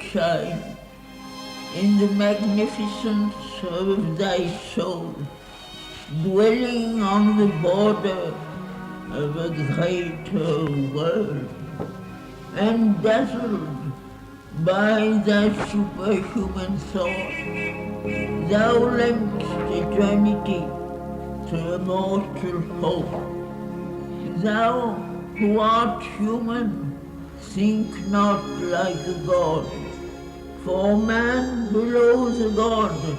shine in the magnificence of thy soul, dwelling on the border of a greater world, and dazzled by thy superhuman thought, thou lengthst eternity to immortal hope. Thou who art human, think not like a god, for man below the god,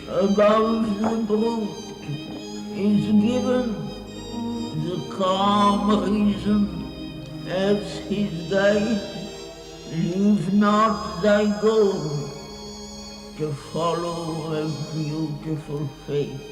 above the brute, is given the calm reason as his guide. Leave not thy goal to follow a beautiful face.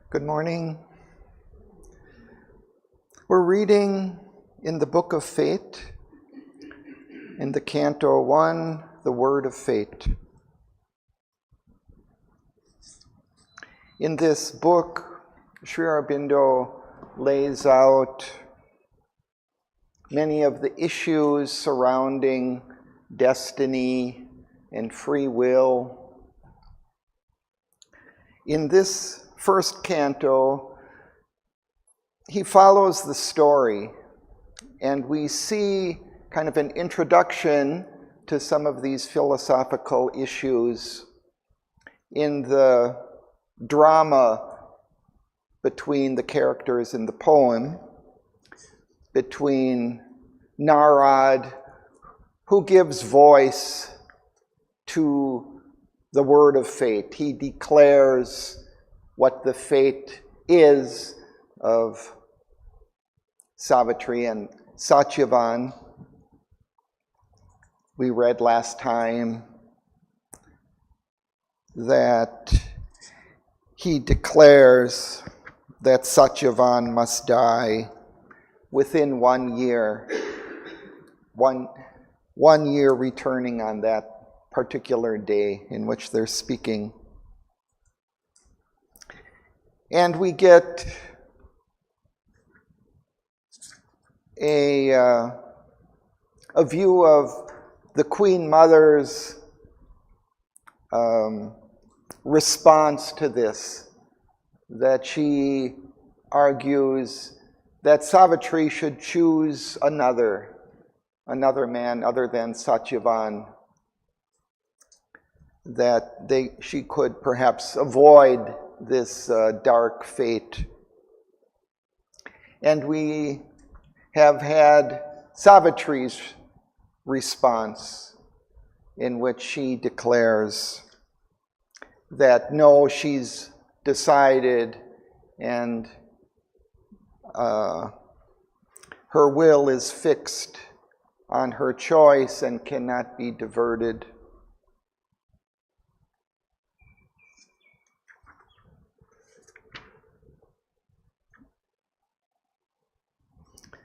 Good morning. We're reading in the Book of Fate, in the Canto 1, the Word of Fate. In this book, Sri Aurobindo lays out many of the issues surrounding destiny and free will. In this first canto, he follows the story, and we see kind of an introduction to some of these philosophical issues in the drama between the characters in the poem, between Narad, who gives voice to the word of fate. He declares what the fate is of Savitri and Satyavan. We read last time that he declares that Satyavan must die within 1 year, one year returning on that particular day in which they're speaking. And we get a view of the Queen Mother's response to this, that she argues that Savitri should choose another man other than Satyavan, that she could perhaps avoid this dark fate. And we have had Savitri's response, in which she declares that no, she's decided, and her will is fixed on her choice and cannot be diverted.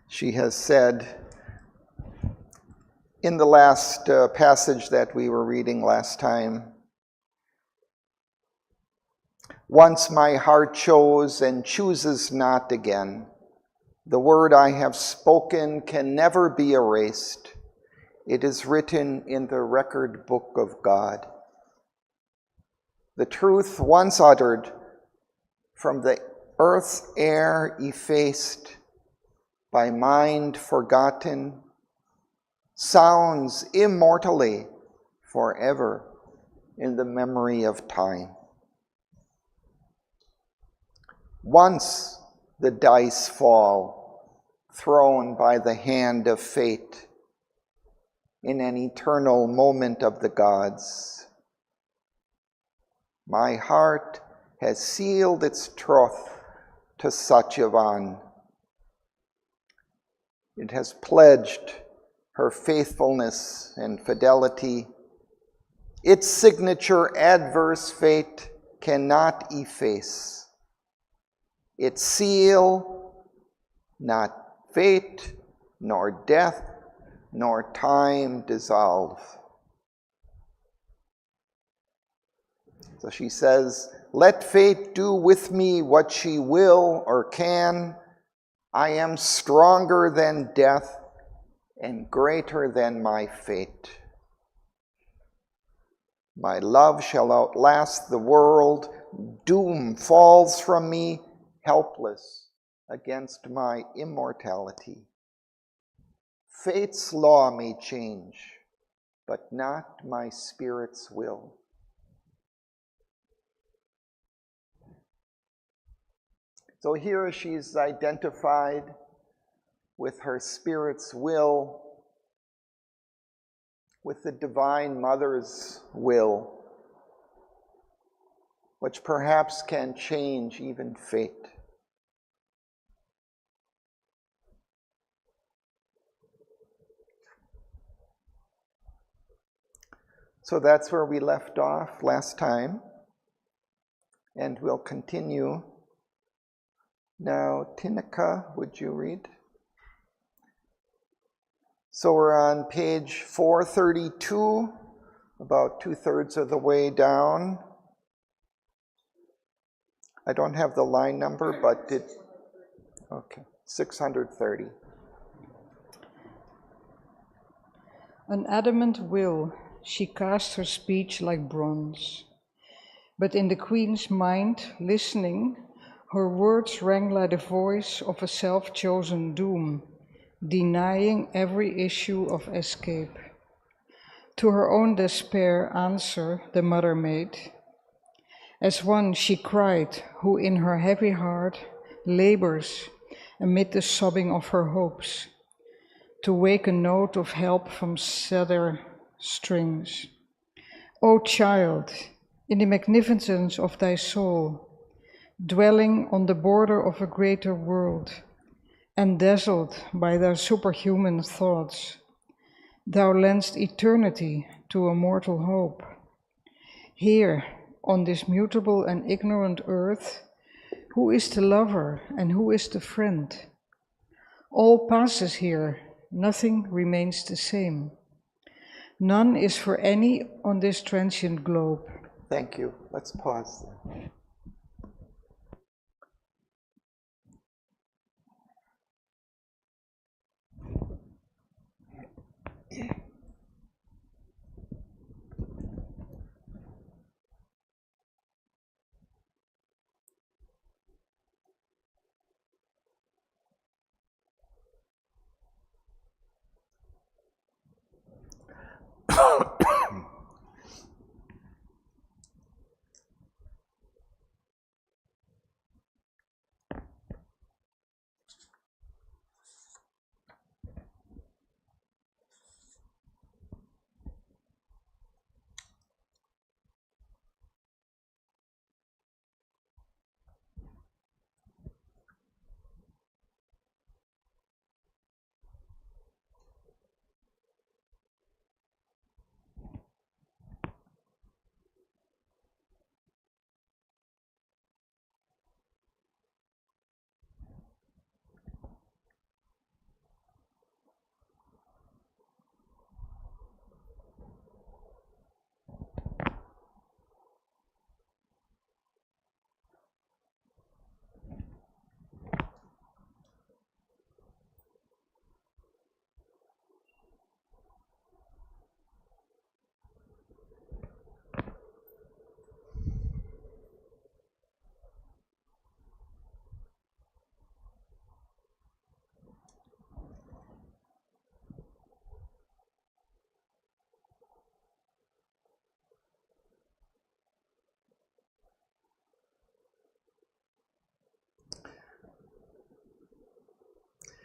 She has said in the last passage that we were reading last time, "Once my heart chose and chooses not again. The word I have spoken can never be erased. It is written in the record book of God. The truth once uttered, from the earth's air effaced, by mind forgotten, sounds immortally forever in the memory of time. Once the dice fall, thrown by the hand of fate, in an eternal moment of the gods. My heart has sealed its troth to Satyavan. It has pledged her faithfulness and fidelity. Its signature adverse fate cannot efface. Its seal, not fate, nor death, nor time dissolve." So she says, "Let fate do with me what she will or can. I am stronger than death and greater than my fate. My love shall outlast the world. Doom falls from me, helpless against my immortality. Fate's law may change, but not my spirit's will." So here she's identified with her spirit's will, with the Divine Mother's will, which perhaps can change even fate. So that's where we left off last time, and we'll continue. Now, Tinika, would you read? So we're on page 432, about 2/3 of the way down. I don't have the line number, but okay, 630. An adamant will, she cast her speech like bronze. But in the queen's mind, listening, her words rang like the voice of a self-chosen doom, denying every issue of escape. To her own despair answer the mother made. As one she cried, who in her heavy heart labors amid the sobbing of her hopes, to wake a note of help from sadder strings. O child, in the magnificence of thy soul, dwelling on the border of a greater world, and dazzled by thy superhuman thoughts, thou lendst eternity to a mortal hope. Here, on this mutable and ignorant earth, who is the lover and who is the friend? All passes here, nothing remains the same. None is for any on this transient globe. Thank you. Let's pause there.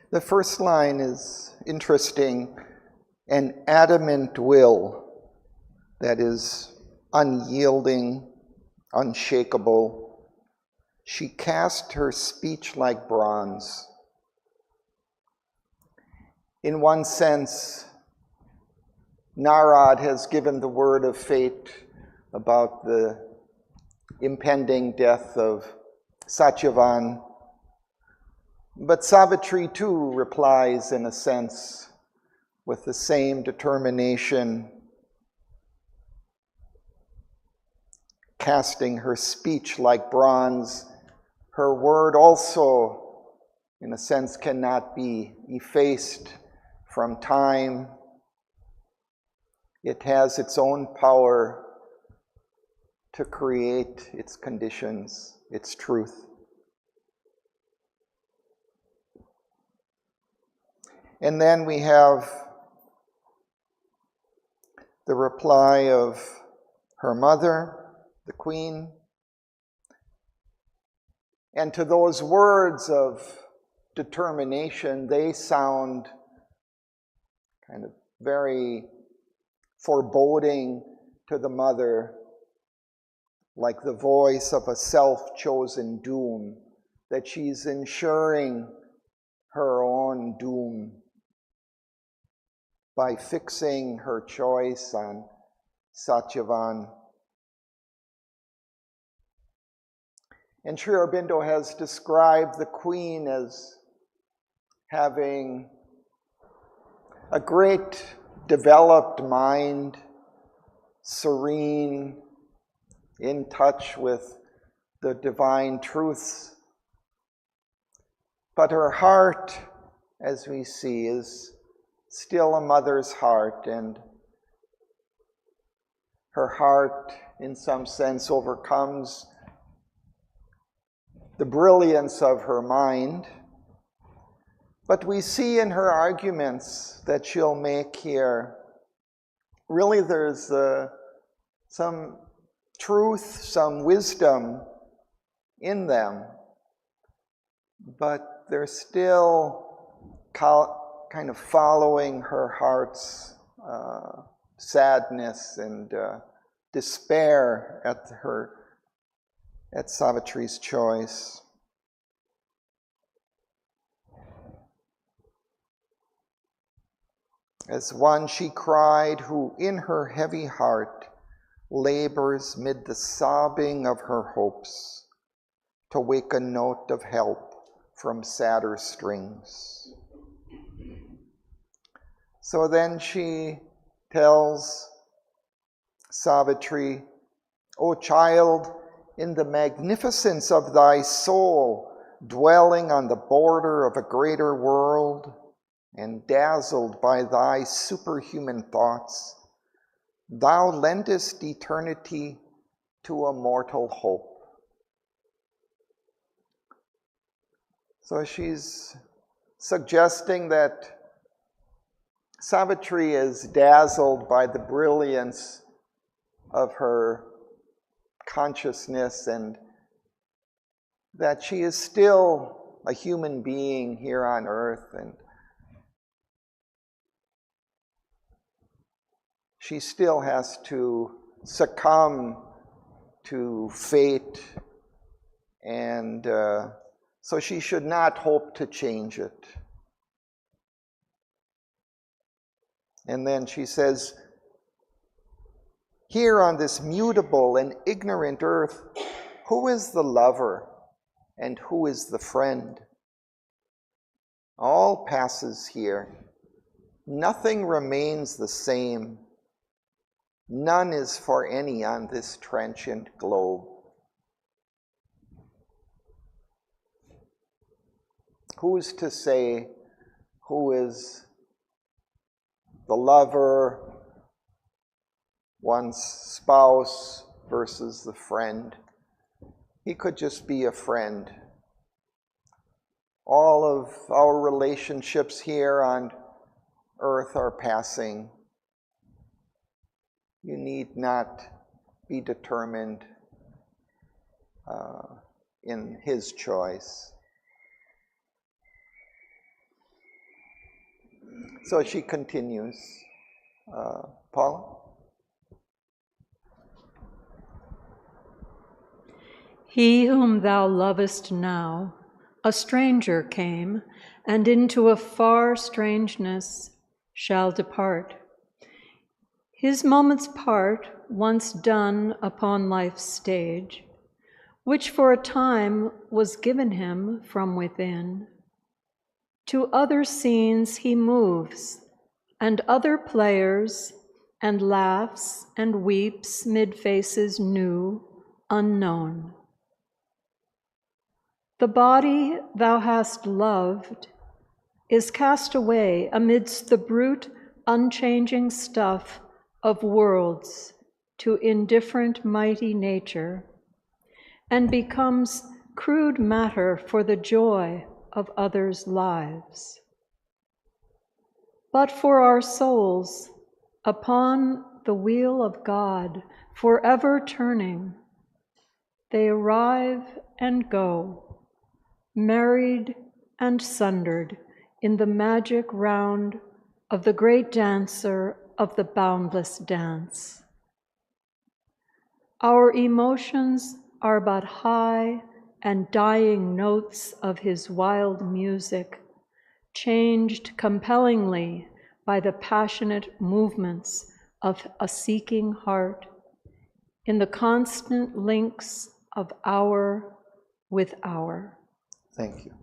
The first line is interesting, an adamant will that is unyielding, unshakable. She cast her speech like bronze. In one sense, Narad has given the word of fate about the impending death of Satyavan. But Savitri too replies in a sense with the same determination, casting her speech like bronze. Her word also, in a sense, cannot be effaced from time. It has its own power to create its conditions, its truth. And then we have the reply of her mother, the queen. And to those words of determination, they sound kind of very foreboding to the mother, like the voice of a self-chosen doom, that she's ensuring her own doom by fixing her choice on Satyavan. And Sri Aurobindo has described the queen as having a great developed mind, serene, in touch with the divine truths. But her heart, as we see, is still a mother's heart, and her heart, in some sense, overcomes the brilliance of her mind. But we see in her arguments that she'll make here really there's some truth, some wisdom in them, but they're still kind of following her heart's sadness and despair at Savitri's choice. As one she cried, who in her heavy heart labors mid the sobbing of her hopes to wake a note of help from sadder strings. So then she tells Savitri, O child, in the magnificence of thy soul, dwelling on the border of a greater world, and dazzled by thy superhuman thoughts, thou lendest eternity to a mortal hope. So she's suggesting that Savitri is dazzled by the brilliance of her consciousness and that she is still a human being here on earth, and she still has to succumb to fate, and so she should not hope to change it. And then she says, here on this mutable and ignorant earth, who is the lover and who is the friend? All passes here. Nothing remains the same. None is for any on this transient globe. Who's to say who is the lover, one's spouse versus the friend? He could just be a friend. All of our relationships here on earth are passing. You need not be determined in his choice. So she continues. Paula? He whom thou lovest now, a stranger came, and into a far strangeness shall depart. His moment's part, once done upon life's stage, which for a time was given him from within, to other scenes he moves, and other players, and laughs and weeps mid faces new, unknown. The body thou hast loved is cast away amidst the brute, unchanging stuff of worlds to indifferent mighty nature, and becomes crude matter for the joy of others' lives. But for our souls, upon the wheel of God, forever turning, they arrive and go, married and sundered in the magic round of the great dancer of the boundless dance. Our emotions are but high and dying notes of his wild music, changed compellingly by the passionate movements of a seeking heart, in the constant links of hour with hour. Thank you.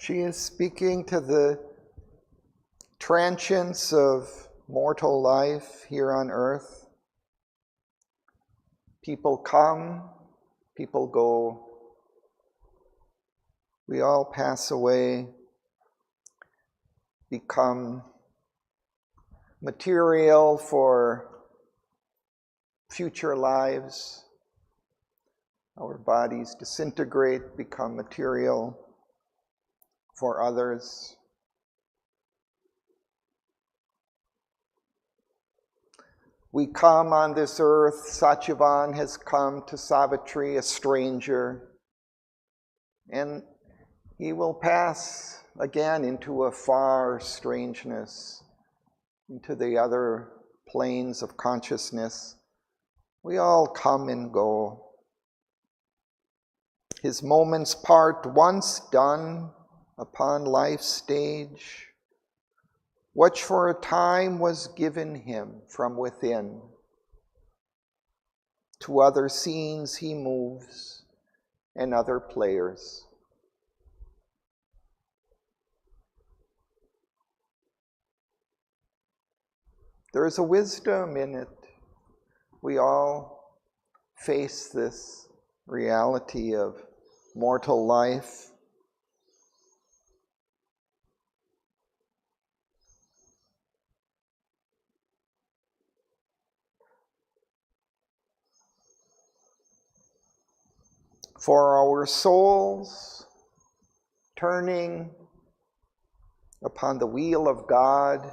She is speaking to the transience of mortal life here on earth. People come, people go. We all pass away, become material for future lives. Our bodies disintegrate, become material for others. We come on this earth. Satchivan has come to Savitri, a stranger, and he will pass again into a far strangeness, into the other planes of consciousness. We all come and go. His moments part once done upon life's stage. What for a time was given him from within. To other scenes he moves and other players. There is a wisdom in it. We all face this reality of mortal life. For our souls turning upon the wheel of God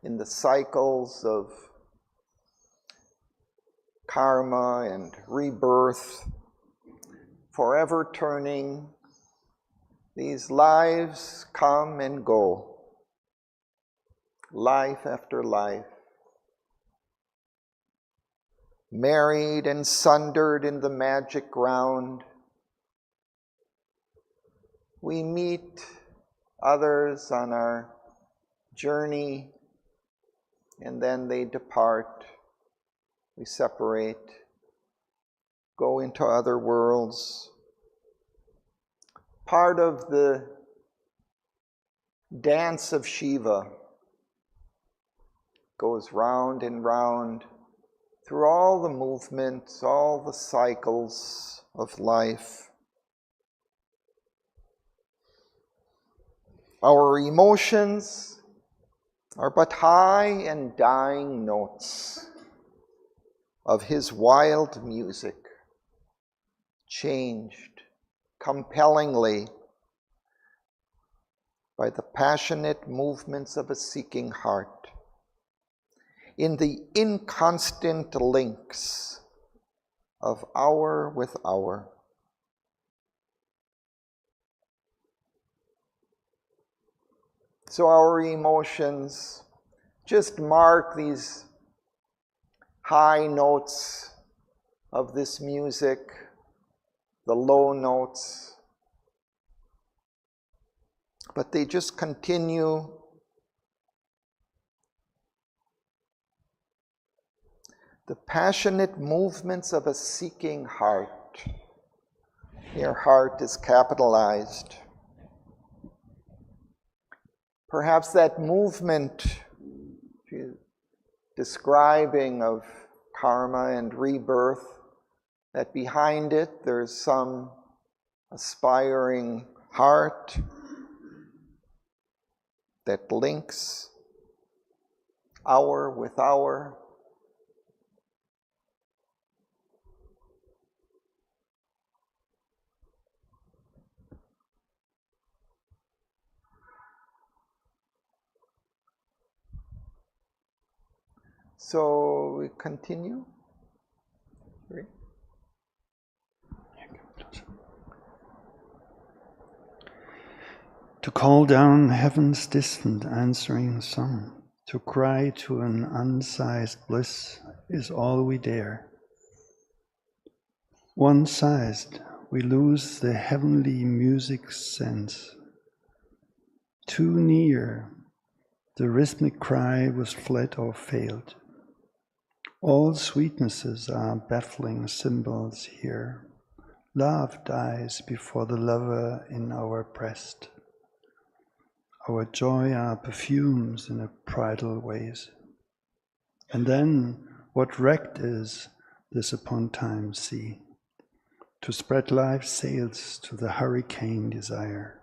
in the cycles of karma and rebirth, forever turning, these lives come and go, life after life, married and sundered in the magic ground. We meet others on our journey, and then they depart. We separate, go into other worlds. Part of the dance of Shiva goes round and round through all the movements, all the cycles of life. Our emotions are but high and dying notes of his wild music, changed compellingly by the passionate movements of a seeking heart, in the inconstant links of hour with hour. So our emotions just mark these high notes of this music, the low notes, but they just continue. The passionate movements of a seeking heart. Your heart is capitalized. Perhaps that movement describing of karma and rebirth, that behind it there's some aspiring heart that links hour with hour. So we continue. Great. To call down heaven's distant answering song, to cry to an unsized bliss is all we dare. One-sized, we lose the heavenly music's sense. Too near, the rhythmic cry was fled or failed. All sweetnesses are baffling symbols here, Love dies before the lover in our breast. Our joy are perfumes in a bridal ways. And then what wrecked is this upon time's sea, to spread life's sails to the hurricane desire,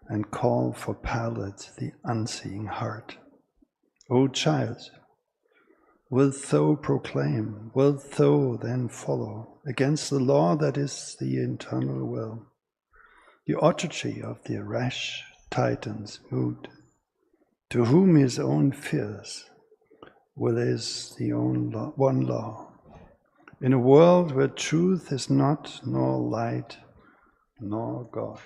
and call for pallet the unseeing heart. O child, wilt thou proclaim, wilt thou then follow, against the law that is the eternal will, the autogy of the rash Titan's mood, to whom his own fears will is the one law, in a world where truth is not, nor light, nor God.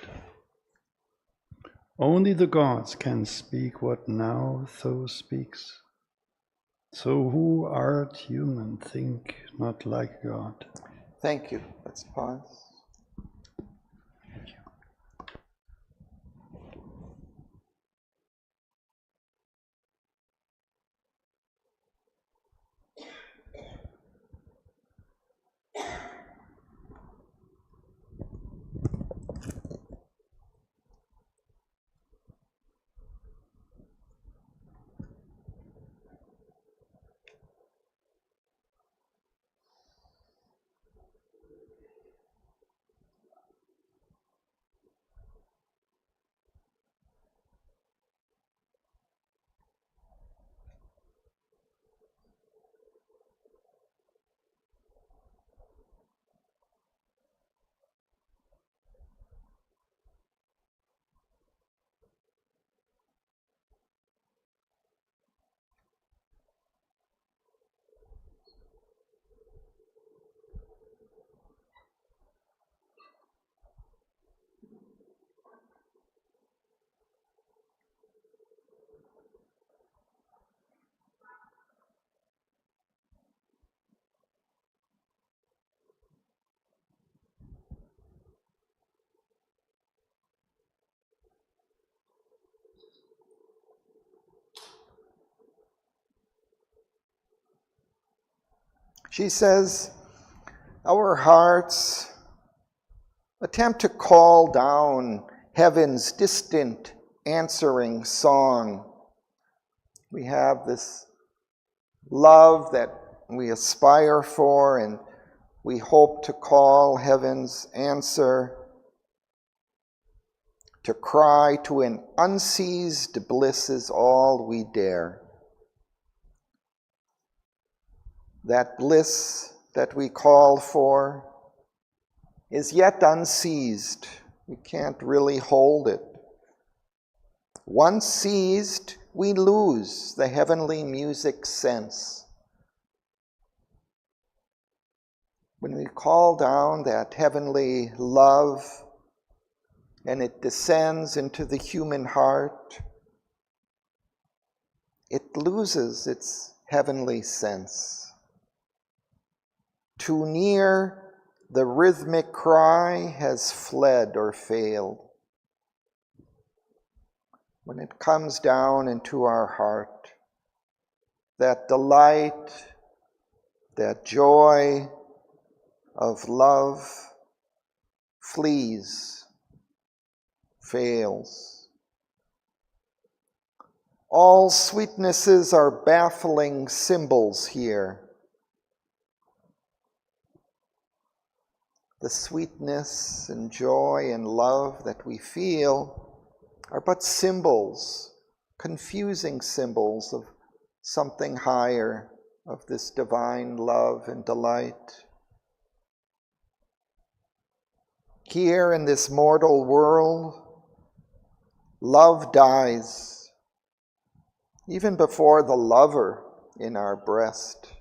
Only the gods can speak what now thou speaks. So who art human, think not like God. Thank you. Let's pause. She says, our hearts attempt to call down heaven's distant answering song. We have this love that we aspire for, and we hope to call heaven's answer, to cry to an unseized bliss is all we dare. That bliss that we call for is yet unseized. We can't really hold it. Once seized, we lose the heavenly music sense. When we call down that heavenly love and it descends into the human heart, it loses its heavenly sense. Too near, the rhythmic cry has fled or failed. When it comes down into our heart, that delight, that joy of love flees, fails. All sweetnesses are baffling symbols here. The sweetness and joy and love that we feel are but symbols, confusing symbols of something higher, of this divine love and delight. Here in this mortal world, love dies, even before the lover in our breast.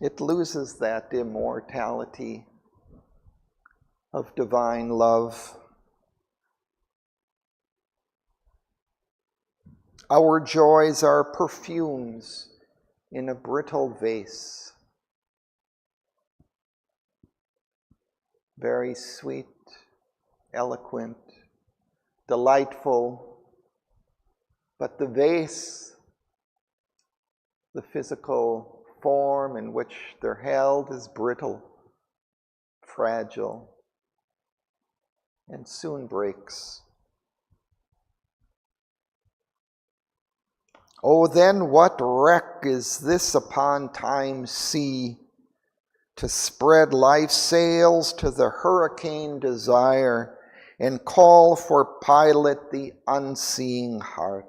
It loses that immortality of divine love. Our joys are perfumes in a brittle vase. Very sweet, eloquent, delightful, but the vase, the physical form in which they're held, is brittle. fragile, and soon breaks. Oh, then what wreck is this upon time's sea, to spread life's sails to the hurricane desire, and call for pilot the unseeing heart.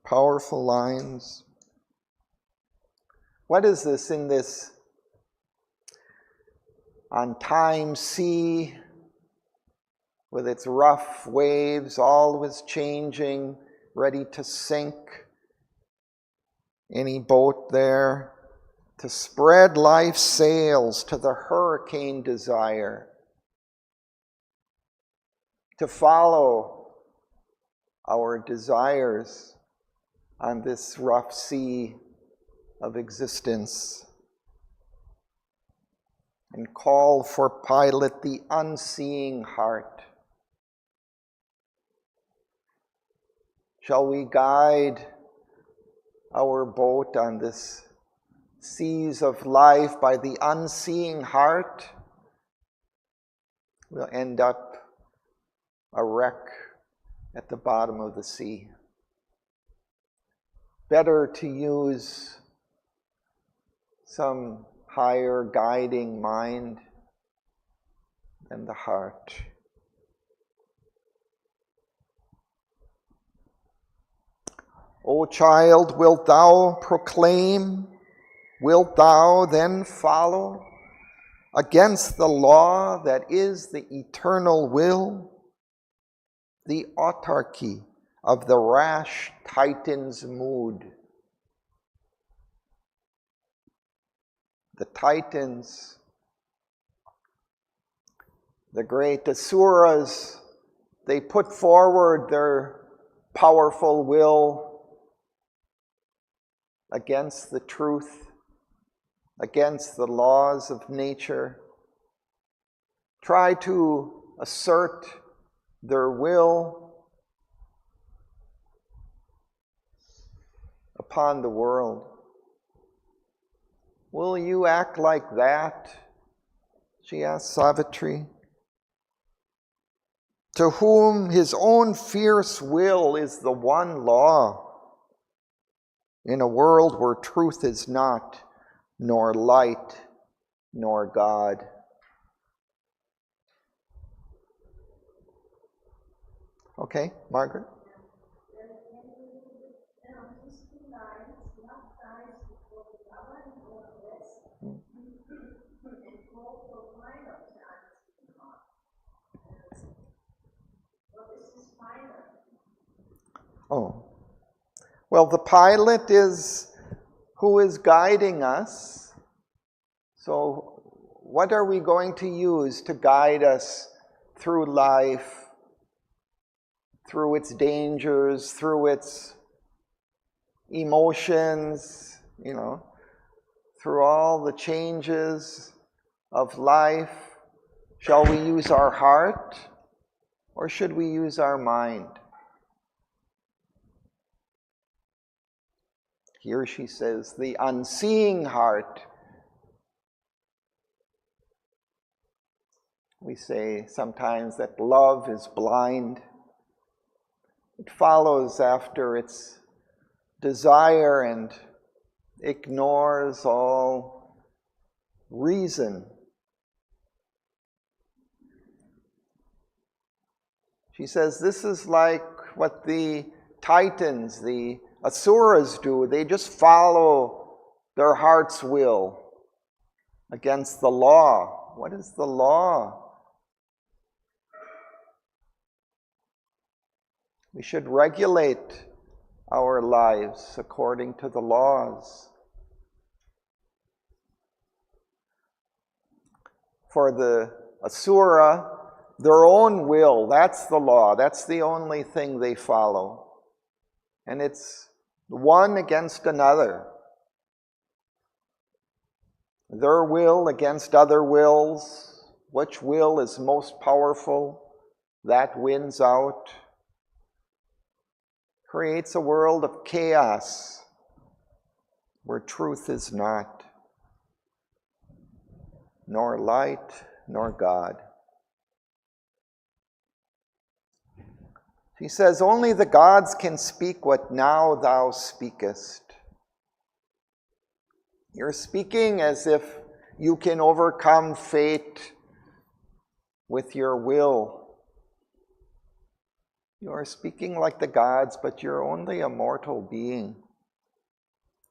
Powerful lines. What is this in this on time's sea, with its rough waves, always changing, ready to sink any boat there, to spread life's sails to the hurricane desire, to follow our desires on this rough sea of existence, and call for pilot the unseeing heart. Shall we guide our boat on this seas of life by the unseeing heart? We'll end up a wreck at the bottom of the sea. Better to use some higher guiding mind than the heart. O child, wilt thou proclaim? Wilt thou then follow against the law that is the eternal will, the autarky of the rash Titan's mood? The Titans, the great Asuras, they put forward their powerful will against the truth, against the laws of nature, try to assert their will upon the world. Will you act like that? She asked Savitri, to whom his own fierce will is the one law, in a world where truth is not, nor light, nor God. Okay, Margaret? Oh. Well, the pilot is who is guiding us. So what are we going to use to guide us through life, through its dangers, through its emotions, through all the changes of life? Shall we use our heart, or should we use our mind? Here she says, the unseeing heart. We say sometimes that love is blind. It follows after its desire and ignores all reason. She says this is like what the Titans, the Asuras do. They just follow their heart's will against the law. What is the law? We should regulate our lives according to the laws. For the Asura, their own will, that's the law. That's the only thing they follow. And it's one against another. Their will against other wills. Which will is most powerful? That wins out. Creates a world of chaos. where truth is not, nor light, nor God. He says, only the gods can speak what now thou speakest. You're speaking as if you can overcome fate with your will. You are speaking like the gods, but you're only a mortal being.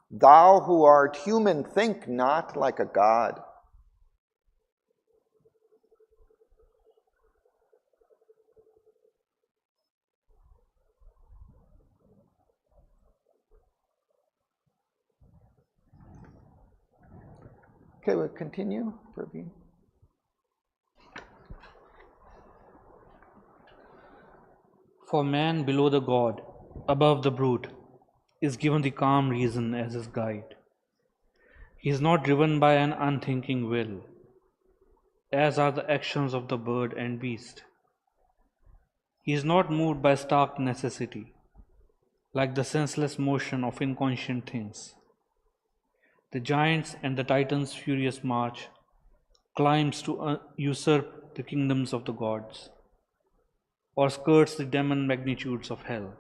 Thou who art human, think not like a god. Okay, we'll continue, Praveen. For man below the god, above the brute, is given the calm reason as his guide. He is not driven by an unthinking will, as are the actions of the bird and beast. He is not moved by stark necessity, like the senseless motion of inconscient things. The giants and the titans' furious march climbs to usurp the kingdoms of the gods, or skirts the demon magnitudes of hell.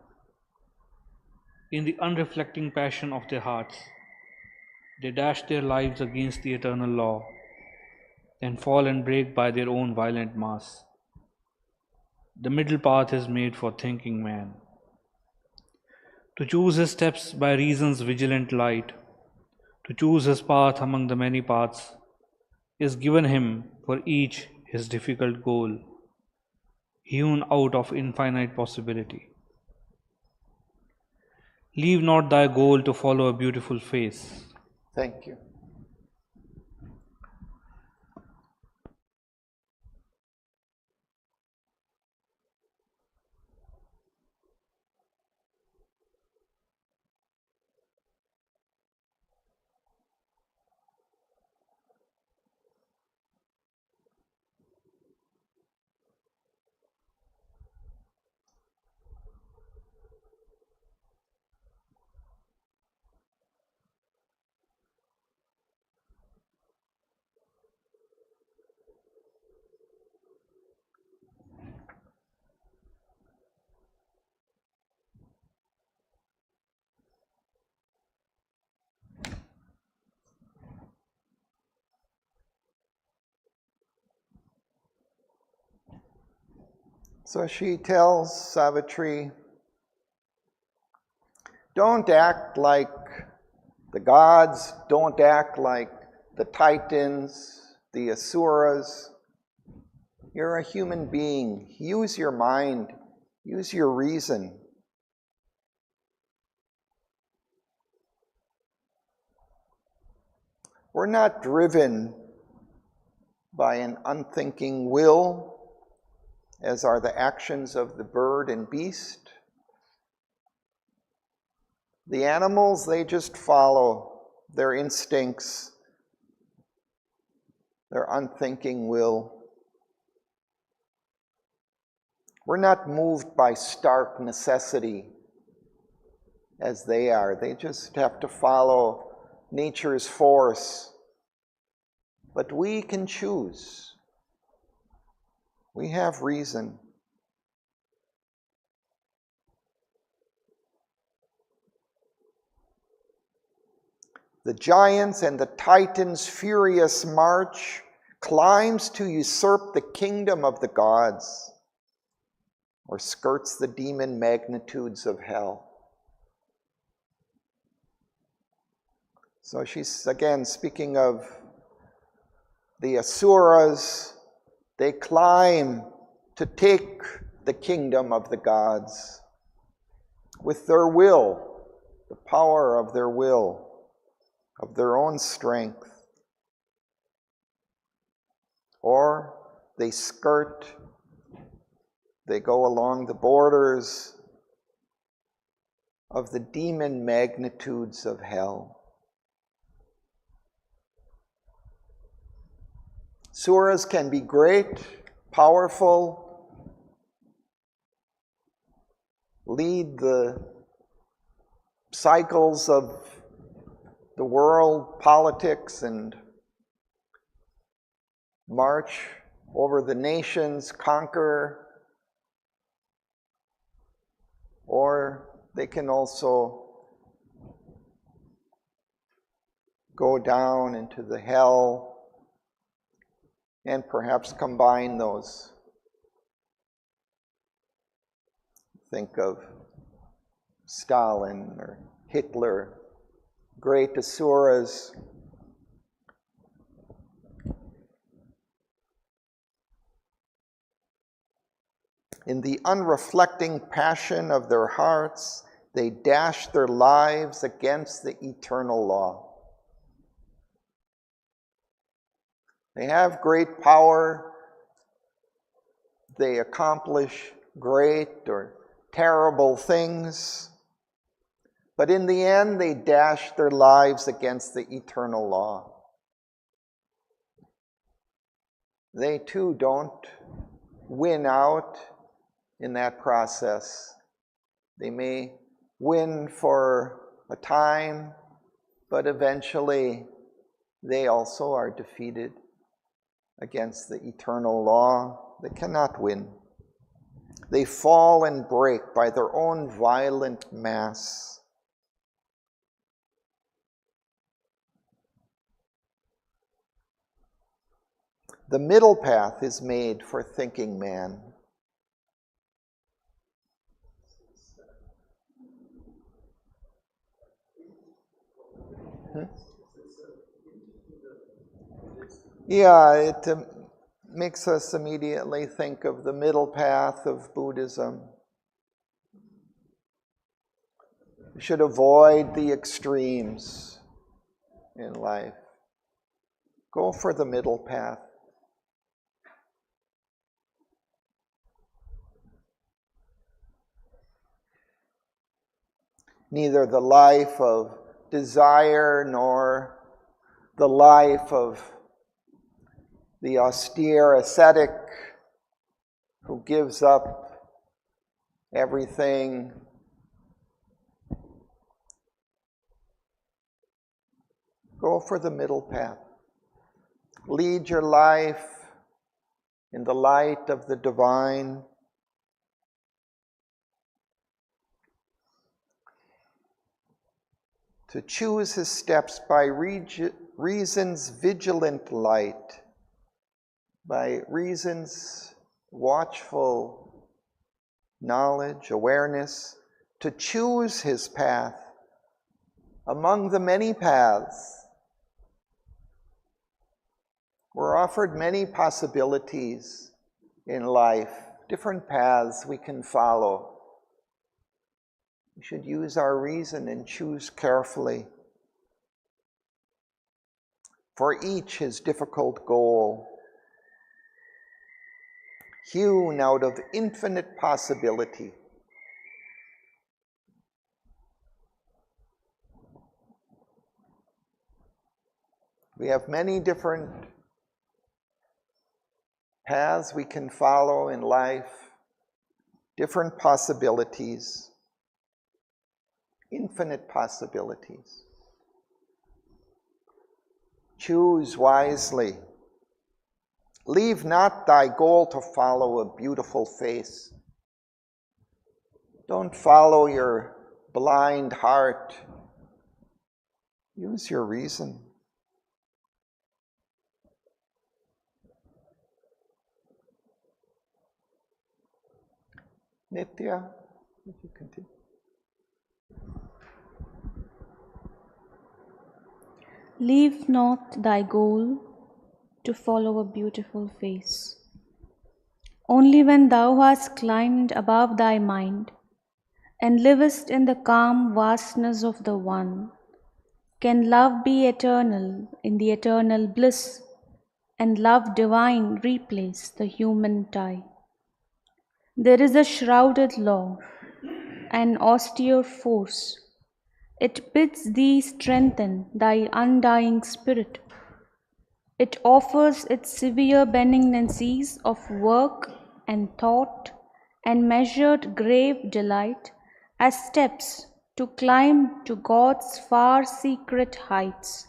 In the unreflecting passion of their hearts, they dash their lives against the eternal law, and fall and break by their own violent mass. The middle path is made for thinking man. To choose his steps by reason's vigilant light, to choose his path among the many paths, is given him for each his difficult goal, hewn out of infinite possibility. Leave not thy goal to follow a beautiful face. Thank you. So she tells Savitri, don't act like the gods, don't act like the titans, the asuras. You're a human being. Use your mind, use your reason. We're not driven by an unthinking will, as are the actions of the bird and beast. The animals, they just follow their instincts, their unthinking will. We're not moved by stark necessity as they are. They just have to follow nature's force. But we can choose. We have reason. The giants and the titans' furious march climbs to usurp the kingdom of the gods, or skirts the demon magnitudes of hell. So she's again speaking of the asuras. They climb to take the kingdom of the gods with their will, the power of their will, of their own strength. Or they skirt, they go along the borders of the demon magnitudes of hell. Suras can be great, powerful, lead the cycles of the world, politics, and march over the nations, conquer, or they can also go down into the hell and perhaps combine those. Think of Stalin or Hitler, great asuras. In the unreflecting passion of their hearts, they dash their lives against the eternal law. They have great power. They accomplish great or terrible things. But in the end, they dash their lives against the eternal law. They too don't win out in that process. They may win for a time, but eventually they also are defeated against the eternal law. They cannot win. They fall and break by their own violent mass. The middle path is made for thinking man. Yeah, it makes us immediately think of the middle path of Buddhism. We should avoid the extremes in life. Go for the middle path. Neither the life of desire nor the life of the austere ascetic who gives up everything. Go for the middle path. Lead your life in the light of the divine. To choose his steps by reason's vigilant light, by reason's watchful knowledge, awareness, to choose his path among the many paths. We're offered many possibilities in life, different paths we can follow. We should use our reason and choose carefully. For each his difficult goal, hewn out of infinite possibility. We have many different paths we can follow in life, different possibilities, infinite possibilities. Choose wisely. Leave not thy goal to follow a beautiful face. Don't follow your blind heart. Use your reason. Nitya, would you continue? Leave not thy goal to follow a beautiful face. Only when thou hast climbed above thy mind and livest in the calm vastness of the One, can love be eternal in the eternal bliss, and love divine replace the human tie. There is a shrouded law, an austere force. It bids thee strengthen thy undying spirit. It offers its severe benignancies of work and thought and measured grave delight as steps to climb to God's far secret heights.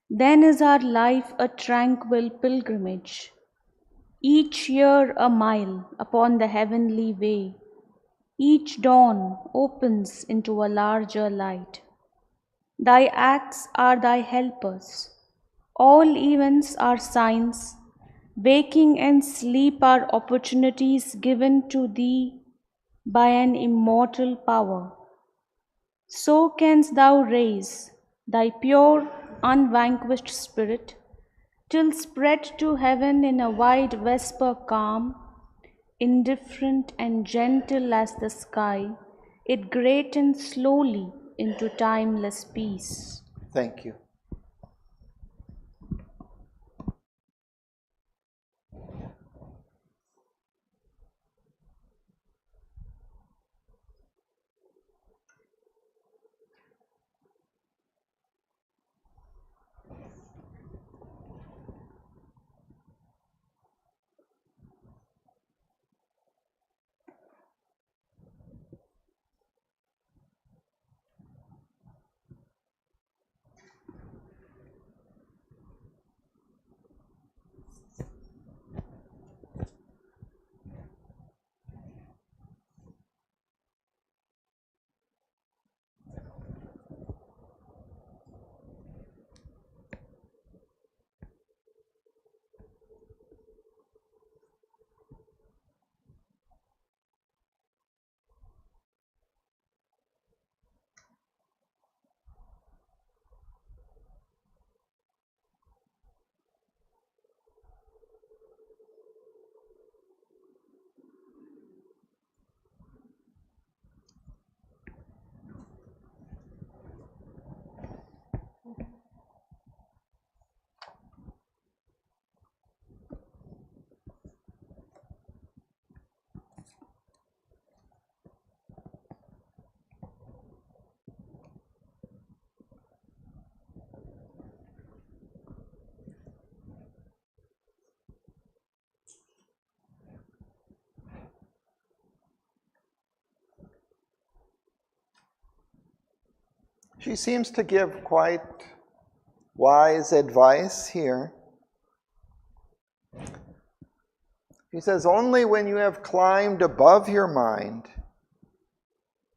Then is our life a tranquil pilgrimage, each year a mile upon the heavenly way. Each dawn opens into a larger light. Thy acts are thy helpers. All events are signs. Waking and sleep are opportunities given to thee by an immortal power. So canst thou raise thy pure, unvanquished spirit, till spread to heaven in a wide vesper calm, indifferent and gentle as the sky, it greatens slowly into timeless peace. Thank you. She seems to give quite wise advice here. She says, only when you have climbed above your mind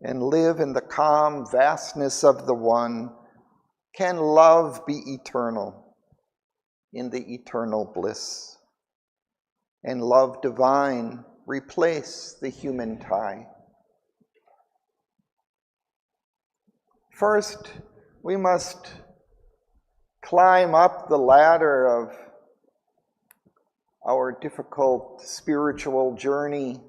and live in the calm vastness of the One can love be eternal in the eternal bliss, and love divine replace the human tie. First, we must climb up the ladder of our difficult spiritual journey,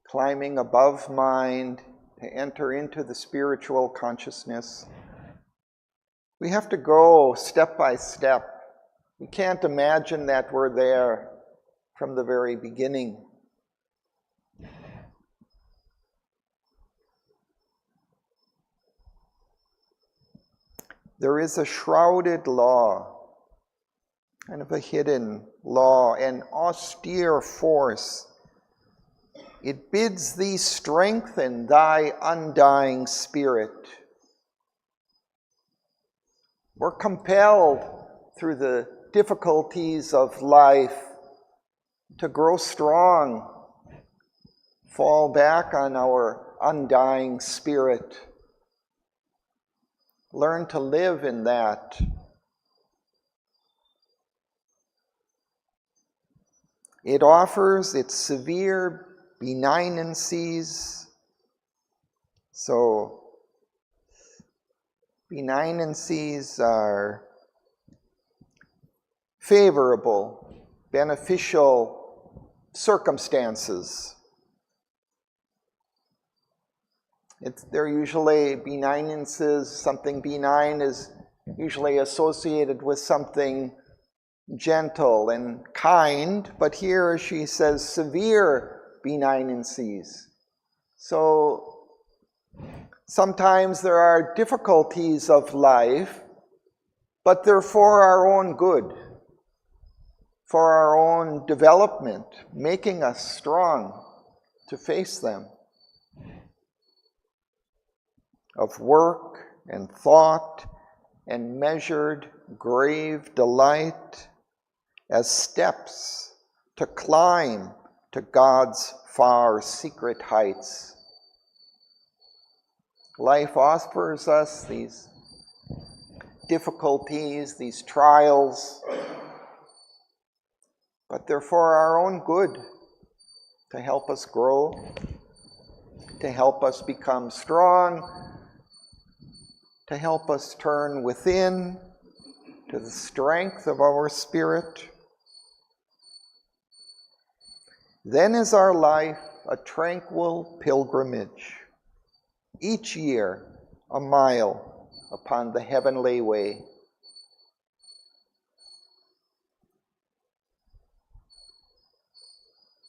climbing above mind to enter into the spiritual consciousness. We have to go step by step. We can't imagine that we're there from the very beginning. There is a shrouded law, kind of a hidden law, an austere force. It bids thee strengthen thy undying spirit. We're compelled through the difficulties of life to grow strong, fall back on our undying spirit. Learn to live in that. It offers its severe benignancies. So, benignancies are favorable, beneficial circumstances. They're usually benignances. Something benign is usually associated with something gentle and kind, but here she says severe benignancies. So sometimes there are difficulties of life, but they're for our own good, for our own development, making us strong to face them. of work and thought and measured grave delight as steps to climb to God's far secret heights. Life offers us these difficulties, these trials, but they're for our own good, to help us grow, to help us become strong, to help us turn within to the strength of our spirit. Then is our life a tranquil pilgrimage, each year a mile upon the heavenly way.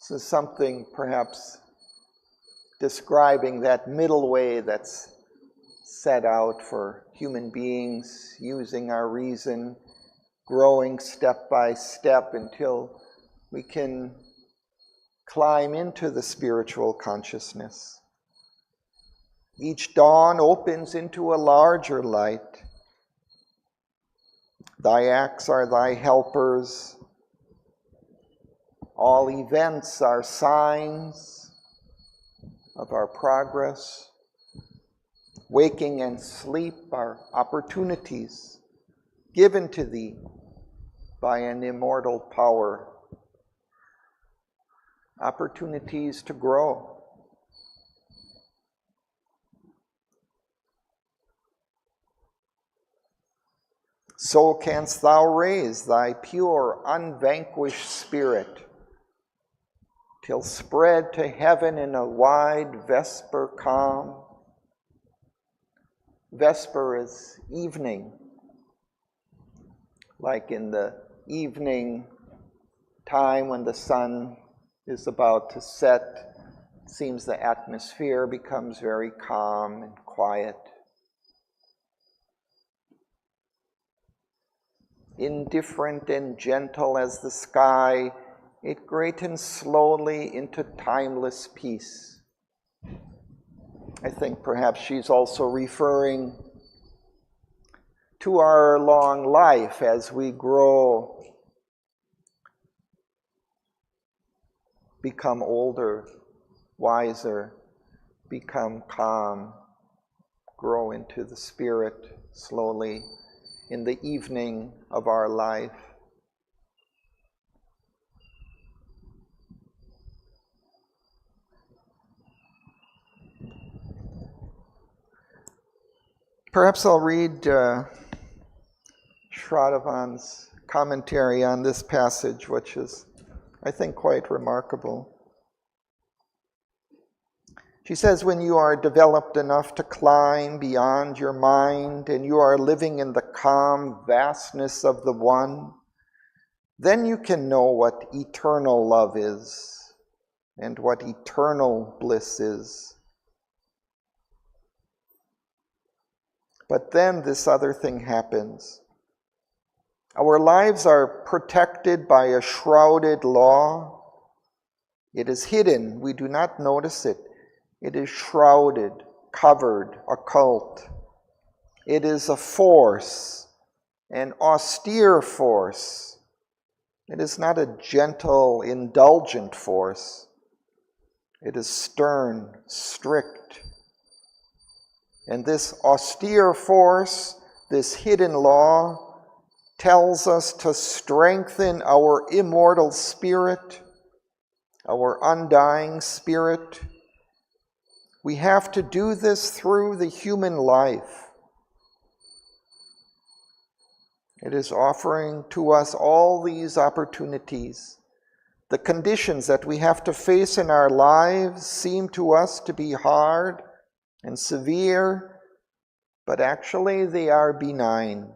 This is something perhaps describing that middle way that's set out for human beings, using our reason, growing step by step until we can climb into the spiritual consciousness. Each dawn opens into a larger light. Thy acts are thy helpers. All events are signs of our progress. Waking and sleep are opportunities given to thee by an immortal power. Opportunities to grow. So canst thou raise thy pure, unvanquished spirit, till spread to heaven in a wide vesper calm. Vesper is evening, like in the evening time when the sun is about to set. It seems the atmosphere becomes very calm and quiet. Indifferent and gentle as the sky, it greatens slowly into timeless peace. I think perhaps she's also referring to our long life as we grow, become older, wiser, become calm, grow into the spirit slowly in the evening of our life. Perhaps I'll read Shraddhavan's commentary on this passage, which is, I think, quite remarkable. She says, when you are developed enough to climb beyond your mind and you are living in the calm vastness of the One, then you can know what eternal love is and what eternal bliss is. But then this other thing happens. Our lives are protected by a shrouded law. It is hidden. We do not notice it. It is shrouded, covered, occult. It is a force, an austere force. It is not a gentle, indulgent force. It is stern, strict. And this austere force, this hidden law, tells us to strengthen our immortal spirit, our undying spirit. We have to do this through the human life. It is offering to us all these opportunities. The conditions that we have to face in our lives seem to us to be hard and severe, but actually they are benign.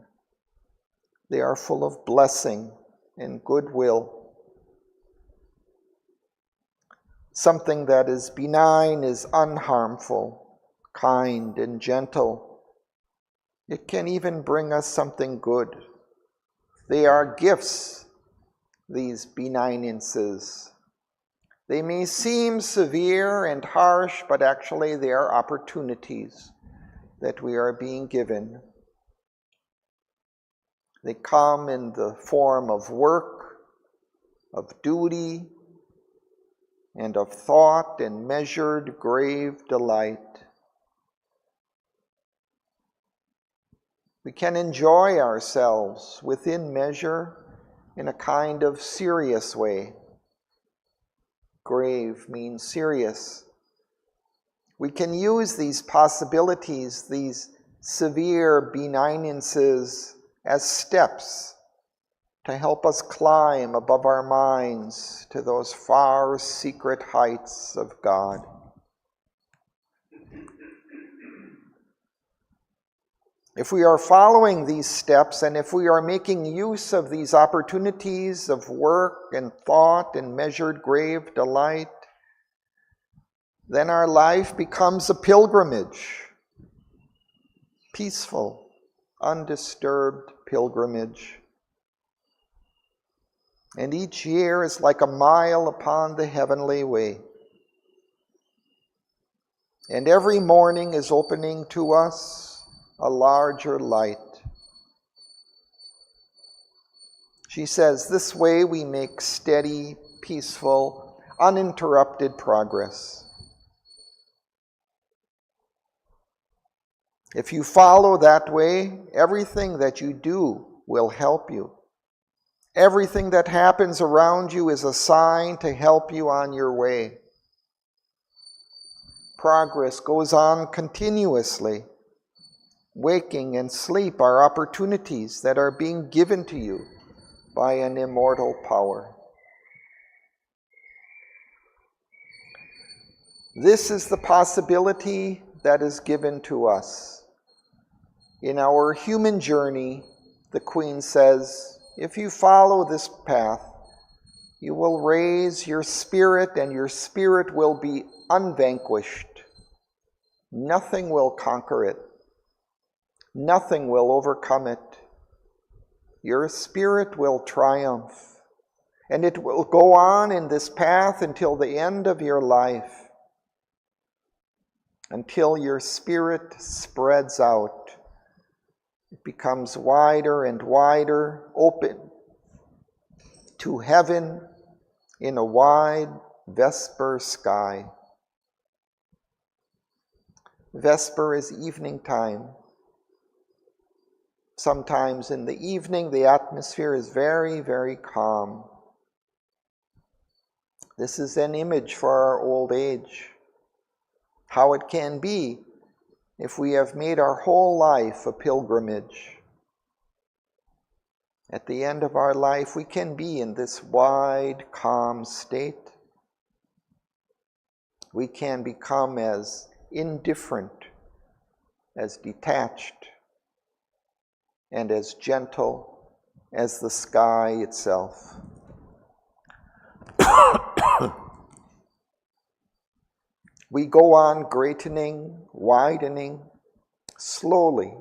They are full of blessing and goodwill. Something that is benign is unharmful, kind and gentle. It can even bring us something good. They are gifts, these benignances. They may seem severe and harsh, but actually they are opportunities that we are being given. They come in the form of work, of duty, and of thought and measured, grave delight. We can enjoy ourselves within measure in a kind of serious way. Grave means serious. We can use these possibilities, these severe benignances, as steps to help us climb above our minds to those far secret heights of God. If we are following these steps, and if we are making use of these opportunities of work and thought and measured grave delight, then our life becomes a pilgrimage, peaceful, undisturbed pilgrimage. And each year is like a mile upon the heavenly way. And every morning is opening to us a larger light. She says, this way we make steady, peaceful, uninterrupted progress. If you follow that way, everything that you do will help you. Everything that happens around you is a sign to help you on your way. Progress goes on continuously. Waking and sleep are opportunities that are being given to you by an immortal power. This is the possibility that is given to us. In our human journey, the Queen says, if you follow this path, you will raise your spirit and your spirit will be unvanquished. Nothing will conquer it. Nothing will overcome it. Your spirit will triumph, and it will go on in this path until the end of your life, until your spirit spreads out. It becomes wider and wider, open to heaven in a wide Vesper sky. Vesper is evening time. Sometimes in the evening, the atmosphere is very, very calm. This is an image for our old age. How it can be if we have made our whole life a pilgrimage. At the end of our life, we can be in this wide, calm state. We can become as indifferent, as detached, and as gentle as the sky itself. We go on greatening, widening, slowly,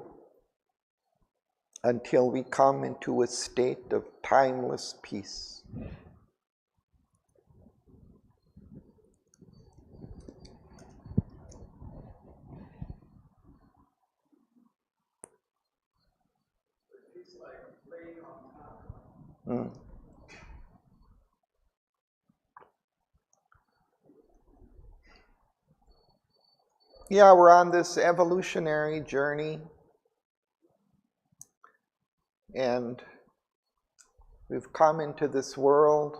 until we come into a state of timeless peace. Yeah, we're on this evolutionary journey, and we've come into this world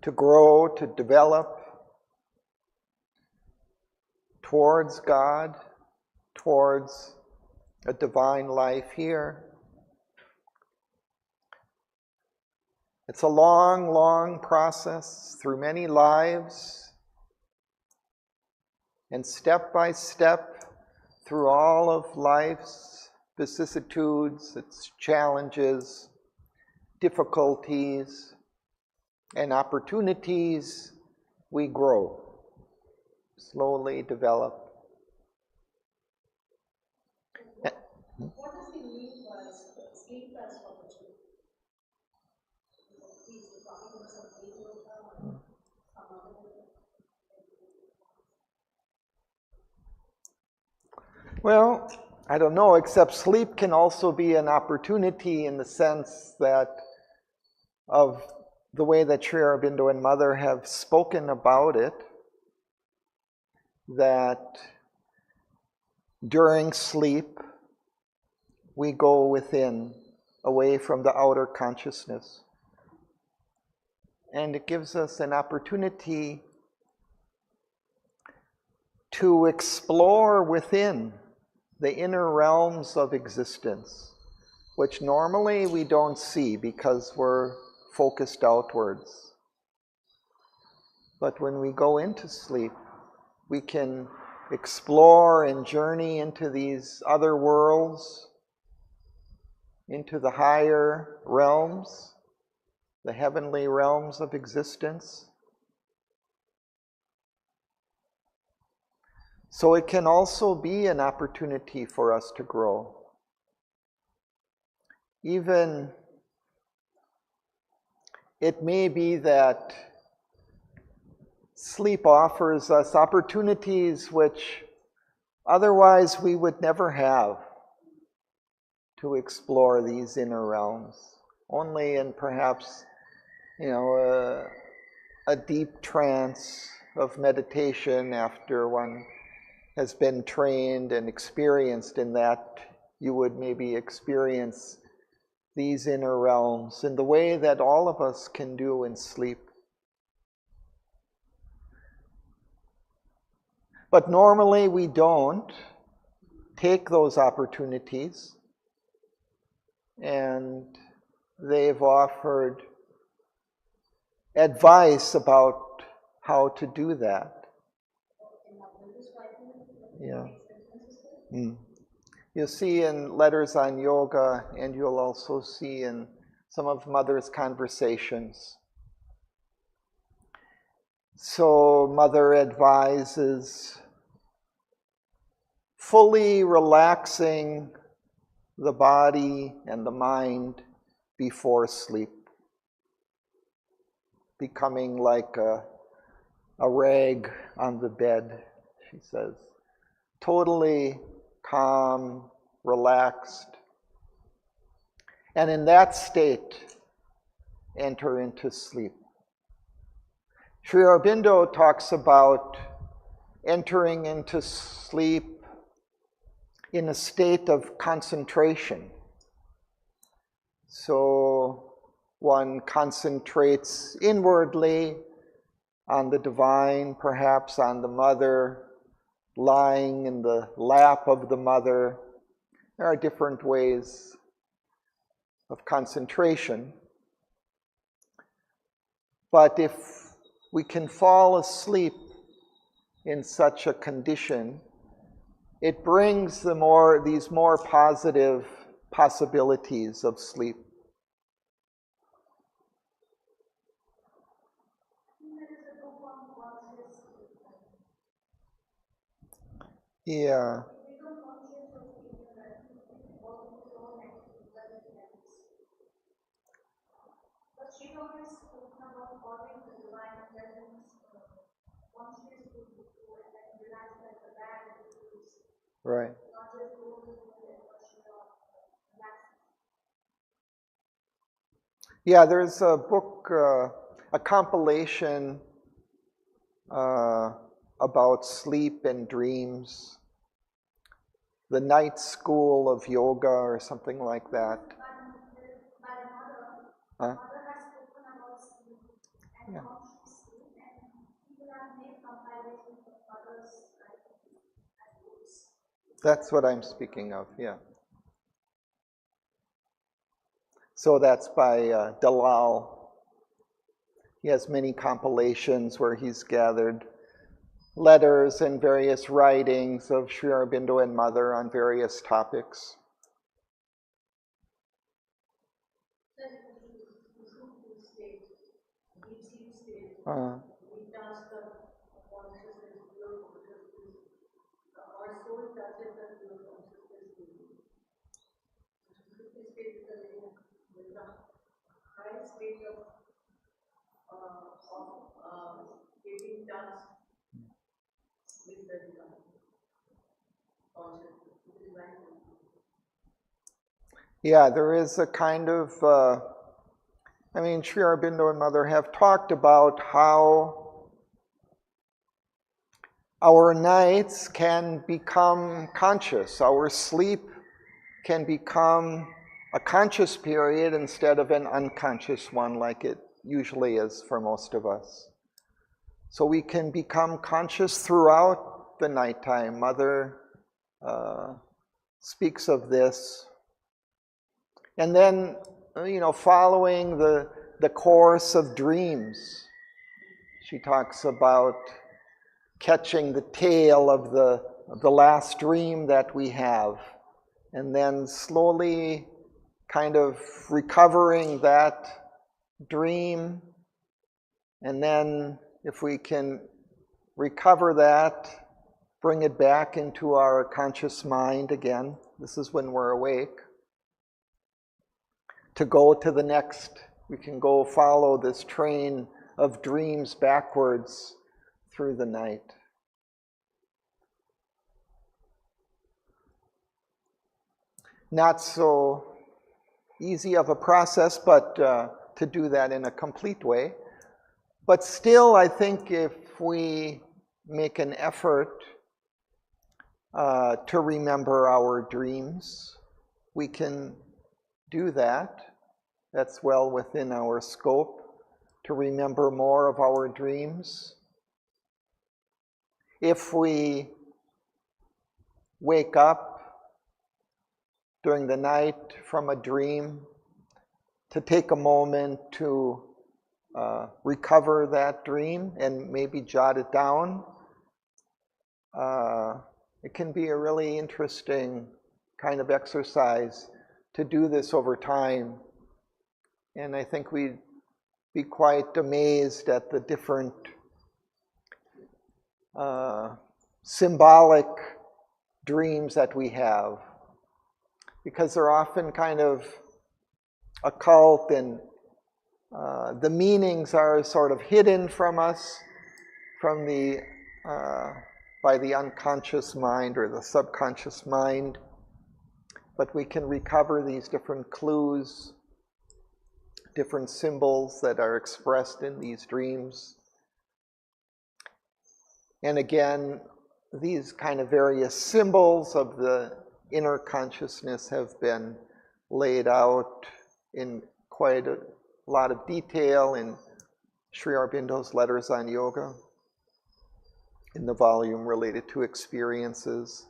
to grow, to develop towards God, towards a divine life here. It's a long, long process through many lives, and step by step through all of life's vicissitudes, its challenges, difficulties, and opportunities, we grow, slowly develop. What does he mean by sleep as opportunity? He's talking about some people or some other. Well, I don't know, except sleep can also be an opportunity in the sense that of the way that Sri Aurobindo and Mother have spoken about it, that during sleep we go within, away from the outer consciousness. And it gives us an opportunity to explore within the inner realms of existence, which normally we don't see because we're focused outwards. But when we go into sleep, we can explore and journey into these other worlds, into the higher realms, the heavenly realms of existence. So it can also be an opportunity for us to grow. Even it may be that sleep offers us opportunities which otherwise we would never have to explore these inner realms. Only in perhaps, a deep trance of meditation after one has been trained and experienced in that, you would maybe experience these inner realms in the way that all of us can do in sleep. But normally we don't take those opportunities, and they've offered advice about how to do that. Yeah. You'll see in Letters on Yoga, and you'll also see in some of Mother's conversations. So Mother advises fully relaxing the body and the mind before sleep, becoming like a rag on the bed, she says. Totally calm, relaxed. And in that state, enter into sleep. Sri Aurobindo talks about entering into sleep in a state of concentration. So one concentrates inwardly on the divine, perhaps on the Mother, lying in the lap of the Mother. There are different ways of concentration. But if we can fall asleep in such a condition, it brings these more positive possibilities of sleep. Yeah. But she always spoken about calling the divine presence once she is good to go and then realize that the bad is Right. not just go to it, but she relaxes. Yeah, there's a book, a compilation about sleep and dreams, the Night School of Yoga or something like that. By the mother, Huh? mother has spoken about sleep and Yeah. how she sleep, and people have made comparisons of others as books. That's what I'm speaking of, yeah. So that's by Dalal. He has many compilations where he's gathered letters and various writings of Sri Aurobindo and Mother on various topics. We touch the consciousness, pure consciousness. Our soul touches the pure consciousness. This state is the highest state of getting touch with the divine consciousness. Yeah, there is a kind of, Sri Aurobindo and Mother have talked about how our nights can become conscious. Our sleep can become a conscious period instead of an unconscious one like it usually is for most of us. So we can become conscious throughout the nighttime. Mother speaks of this. And then, following the course of dreams, she talks about catching the tail of the last dream that we have, and then slowly kind of recovering that dream, and then if we can recover that, bring it back into our conscious mind again. This is when we're awake. To go to the next, we can go follow this train of dreams backwards through the night. Not so easy of a process, but to do that in a complete way. But still, I think if we make an effort to remember our dreams, we can do that. That's well within our scope to remember more of our dreams. If we wake up during the night from a dream, to take a moment to recover that dream and maybe jot it down. It can be a really interesting kind of exercise to do this over time. And I think we'd be quite amazed at the different symbolic dreams that we have, because they're often kind of occult, and the meanings are sort of hidden from us from by the unconscious mind or the subconscious mind. But we can recover these different clues, different symbols that are expressed in these dreams. And again, these kind of various symbols of the inner consciousness have been laid out in quite a lot of detail in Sri Aurobindo's Letters on Yoga, in the volume related to experiences.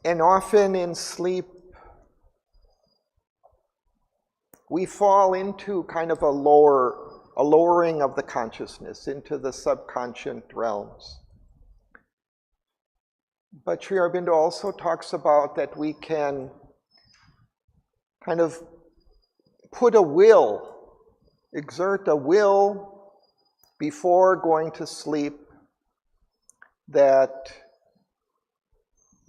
And often in sleep, we fall into kind of a lowering of the consciousness into the subconscious realms. But Sri Aurobindo also talks about that we can kind of exert a will before going to sleep, that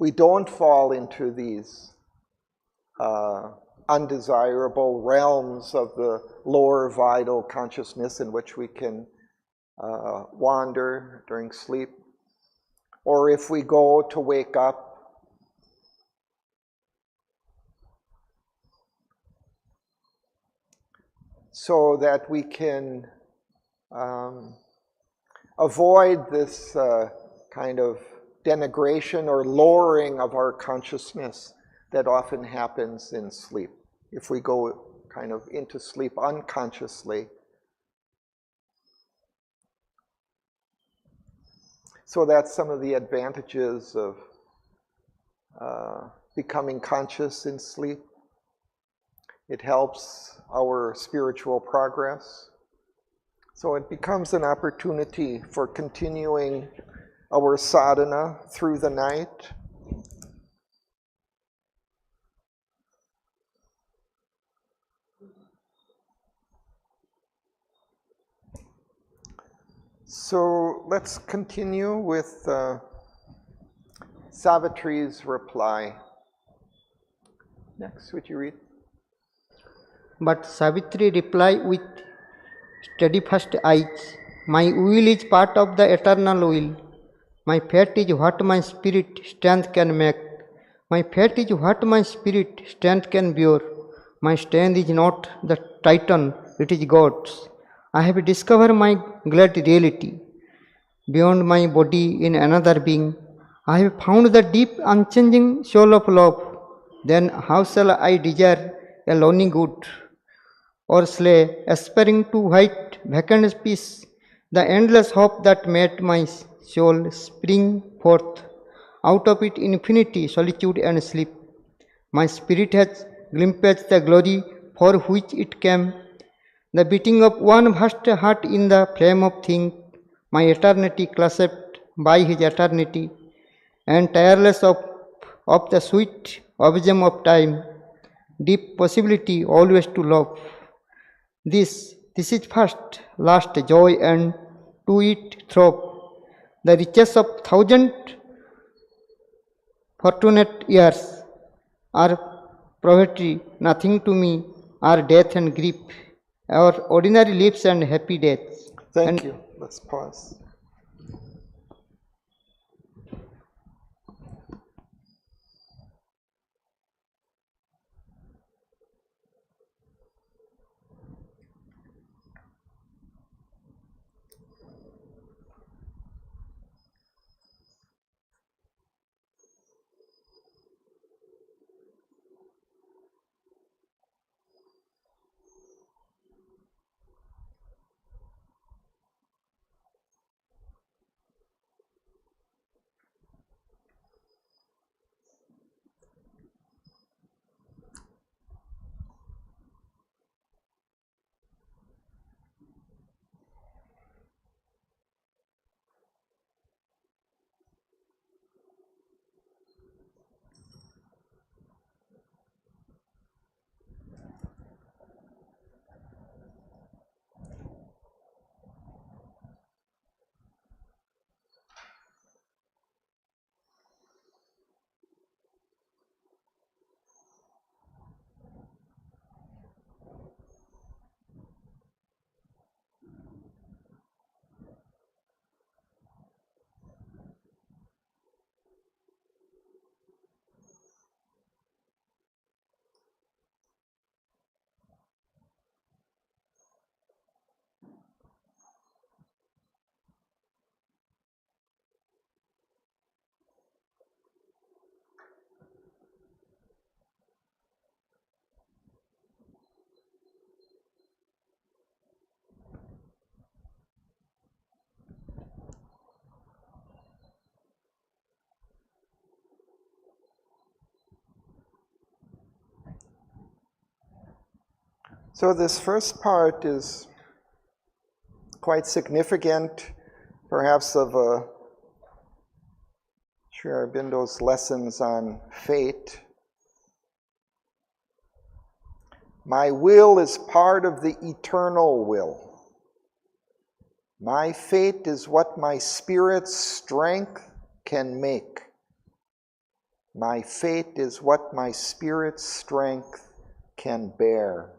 we don't fall into these undesirable realms of the lower vital consciousness in which we can wander during sleep. Or if we go to wake up, so that we can avoid this kind of denigration or lowering of our consciousness that often happens in sleep. If we go kind of into sleep unconsciously. So that's some of the advantages of becoming conscious in sleep. It helps our spiritual progress. So it becomes an opportunity for continuing our sadhana through the night. So let's continue with Savitri's reply. Next, would you read? But Savitri replied with steadfast eyes. My will is part of the eternal will. My fate is what my spirit strength can make. My fate is what my spirit strength can bear. My strength is not the Titan, it is God's. I have discovered my glad reality. Beyond my body in another being, I have found the deep unchanging soul of love. Then how shall I desire a lonely good, or slay, aspiring to white vacant peace, the endless hope that made my soul spring forth out of it infinity, solitude and sleep. My spirit has glimpsed the glory for which it came, the beating of one vast heart in the flame of things, my eternity clasped by his eternity, and tireless of the sweet orgasm of time, deep possibility always to love. This is first, last joy, and to it throb. The riches of thousand fortunate years are poverty, nothing to me are death and grief, our ordinary lives and happy deaths. Thank you. Let's pause. So this first part is quite significant, perhaps of Sri Aurobindo's lessons on fate. My will is part of the eternal will. My fate is what my spirit's strength can make. My fate is what my spirit's strength can bear.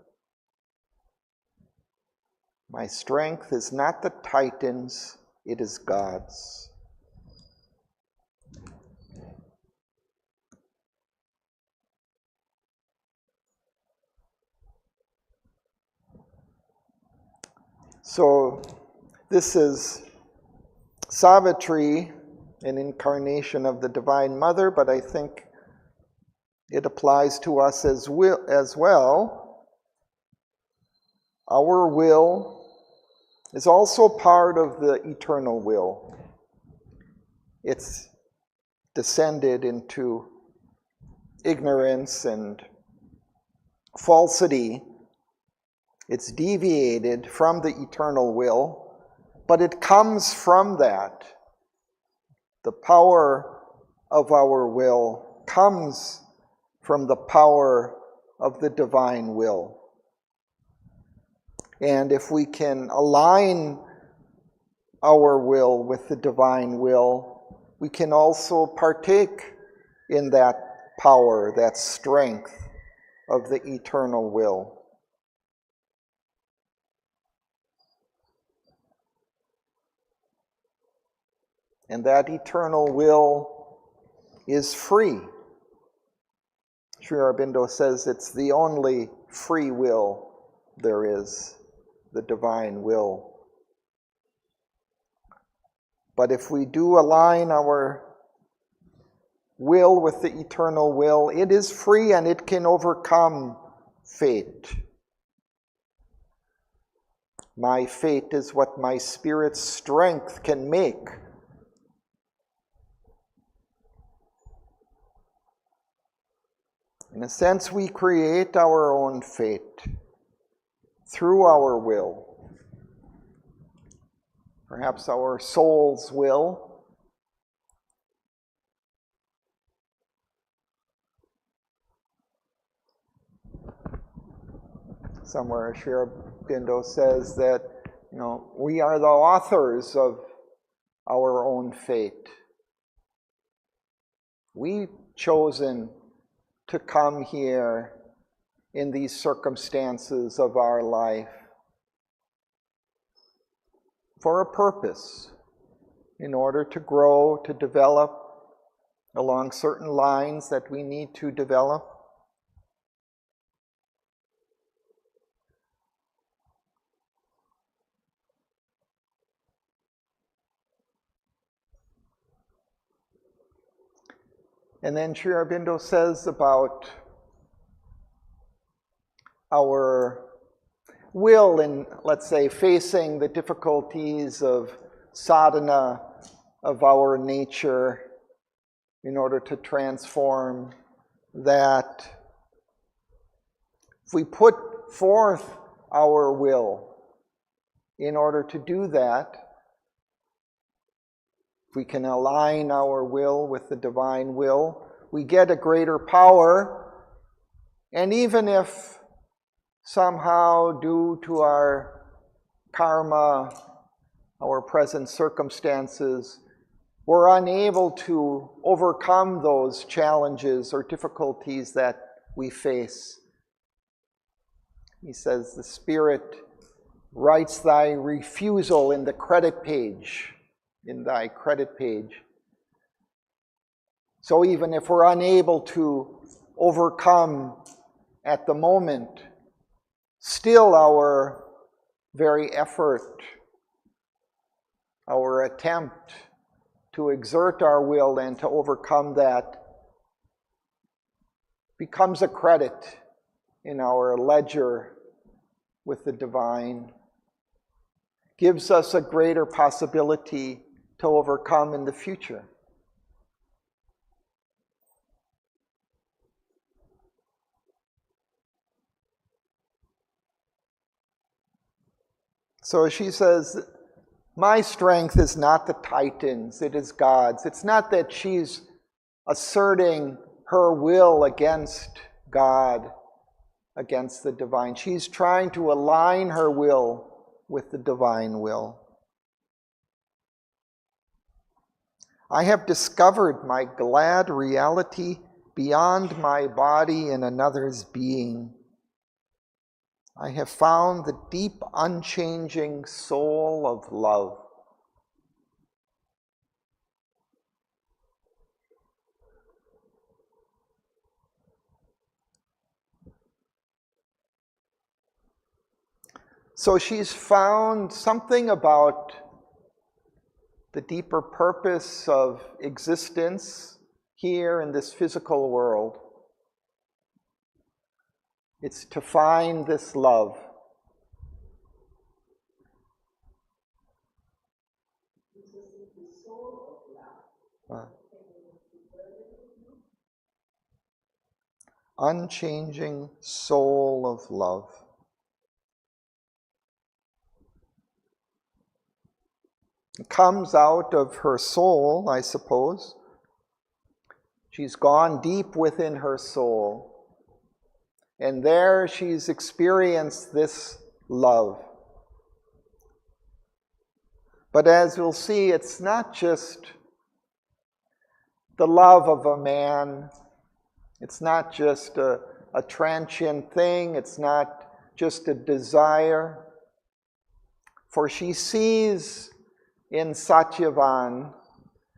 My strength is not the Titan's, it is God's. So this is Savitri, an incarnation of the Divine Mother, but I think it applies to us as well. Our will is also part of the eternal will. It's descended into ignorance and falsity. It's deviated from the eternal will, but it comes from that. The power of our will comes from the power of the divine will. And if we can align our will with the divine will, we can also partake in that power, that strength of the eternal will. And that eternal will is free. Sri Aurobindo says it's the only free will there is, the divine will. But if we do align our will with the eternal will, it is free and it can overcome fate. My fate is what my spirit's strength can make. In a sense, we create our own fate through our will. Perhaps our soul's will. Somewhere Sri Aurobindo says that, we are the authors of our own fate. We've chosen to come here in these circumstances of our life for a purpose, in order to grow, to develop along certain lines that we need to develop. And then Sri Aurobindo says about our will in, let's say, facing the difficulties of sadhana, of our nature, in order to transform that. If we put forth our will in order to do that, if we can align our will with the divine will, we get a greater power. And even if somehow, due to our karma, our present circumstances, we're unable to overcome those challenges or difficulties that we face, he says, the Spirit writes thy refusal in the credit page. In thy credit page. So even if we're unable to overcome at the moment, still our very effort, our attempt to exert our will and to overcome that becomes a credit in our ledger with the divine, gives us a greater possibility to overcome in the future. So she says, my strength is not the Titan's, it is God's. It's not that she's asserting her will against God, against the divine. She's trying to align her will with the divine will. I have discovered my glad reality beyond my body in another's being. I have found the deep, unchanging soul of love. So she's found something about the deeper purpose of existence here in this physical world. It's to find this love. Unchanging soul of love. It comes out of her soul, I suppose. She's gone deep within her soul. And there she's experienced this love. But as we'll see, it's not just the love of a man. It's not just a transient thing. It's not just a desire. For she sees in Satyavan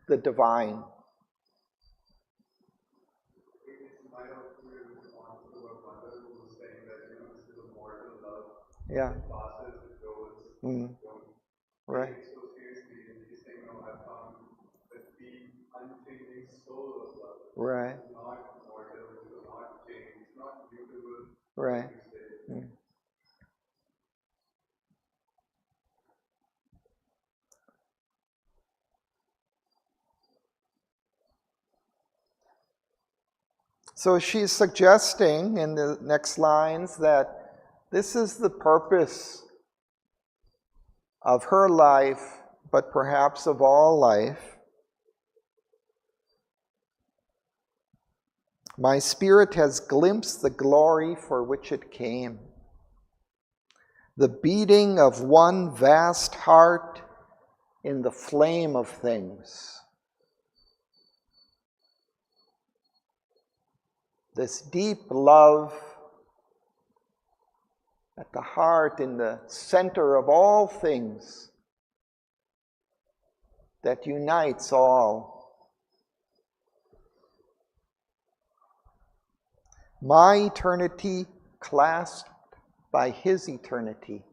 the divine. Yeah. Mm. Right. Right. Right. Mm. So she's suggesting in the next lines that this is the purpose of her life, but perhaps of all life. My spirit has glimpsed the glory for which it came, the beating of one vast heart in the flame of things. This deep love at the heart, in the center of all things, that unites all. My eternity clasped by his eternity.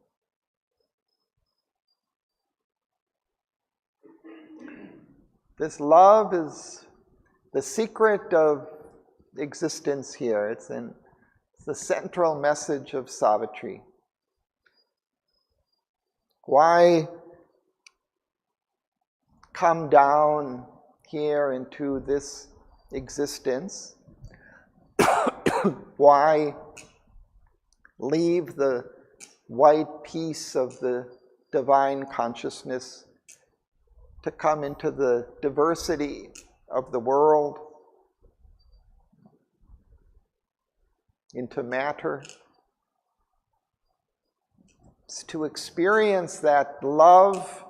This love is the secret of existence here. It's the central message of Savitri. Why come down here into this existence? Why leave the white peace of the divine consciousness to come into the diversity of the world, into matter? It's to experience that love,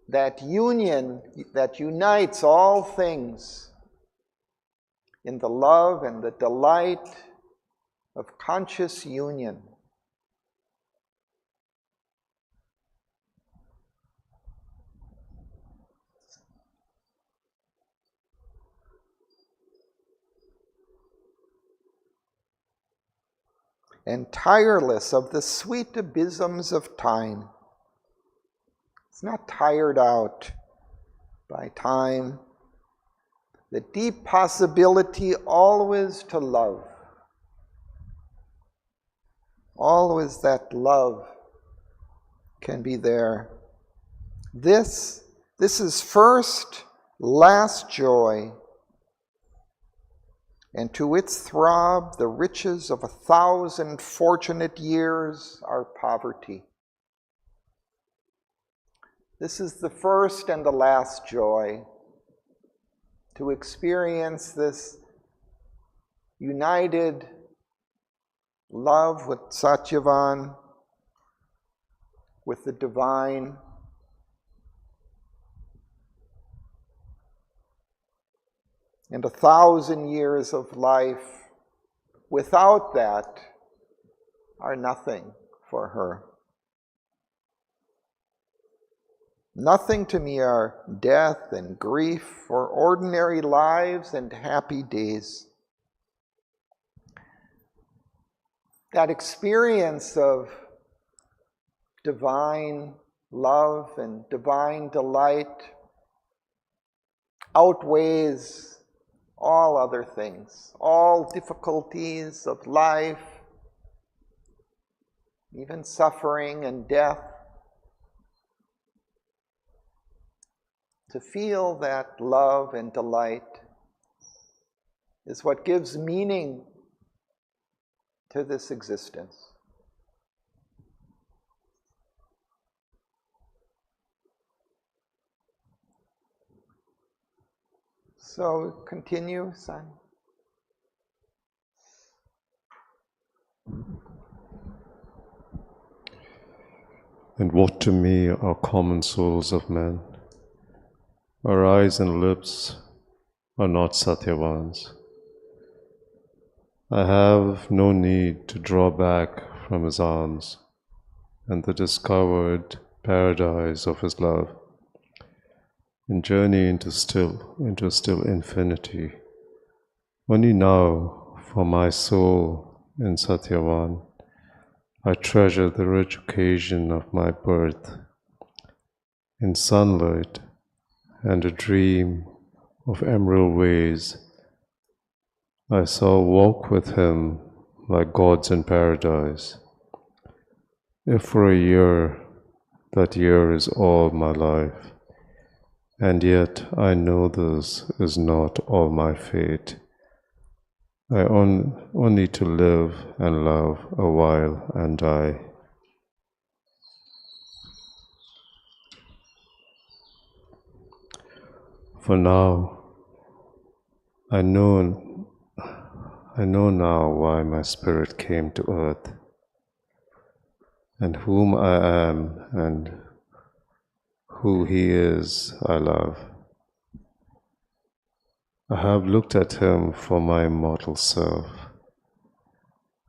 that union that unites all things in the love and the delight of conscious union. And tireless of the sweet abysms of time. It's not tired out by time. The deep possibility always to love. Always that love can be there. This is first, last joy, and to its throb the riches of 1,000 fortunate years are poverty. This is the first and the last joy, to experience this united love with Satyavan, with the divine. And 1,000 years of life without that are nothing for her. Nothing to me are death and grief, or ordinary lives and happy days. That experience of divine love and divine delight outweighs all other things, all difficulties of life, even suffering and death. To feel that love and delight is what gives meaning to this existence. So continue, son. And what to me are common souls of men? Our eyes and lips are not Satyavans. I have no need to draw back from his arms and the discovered paradise of his love. in journey into still infinity. Only now, for my soul in Satyavan, I treasure the rich occasion of my birth. In sunlight and a dream of emerald ways, I shall walk with him like gods in paradise. If for a year, that year is all my life, and yet I know this is not all my fate. I only to live and love a while and die. For now, I know now why my spirit came to earth, and whom I am and who he is I love. I have looked at him for my immortal self.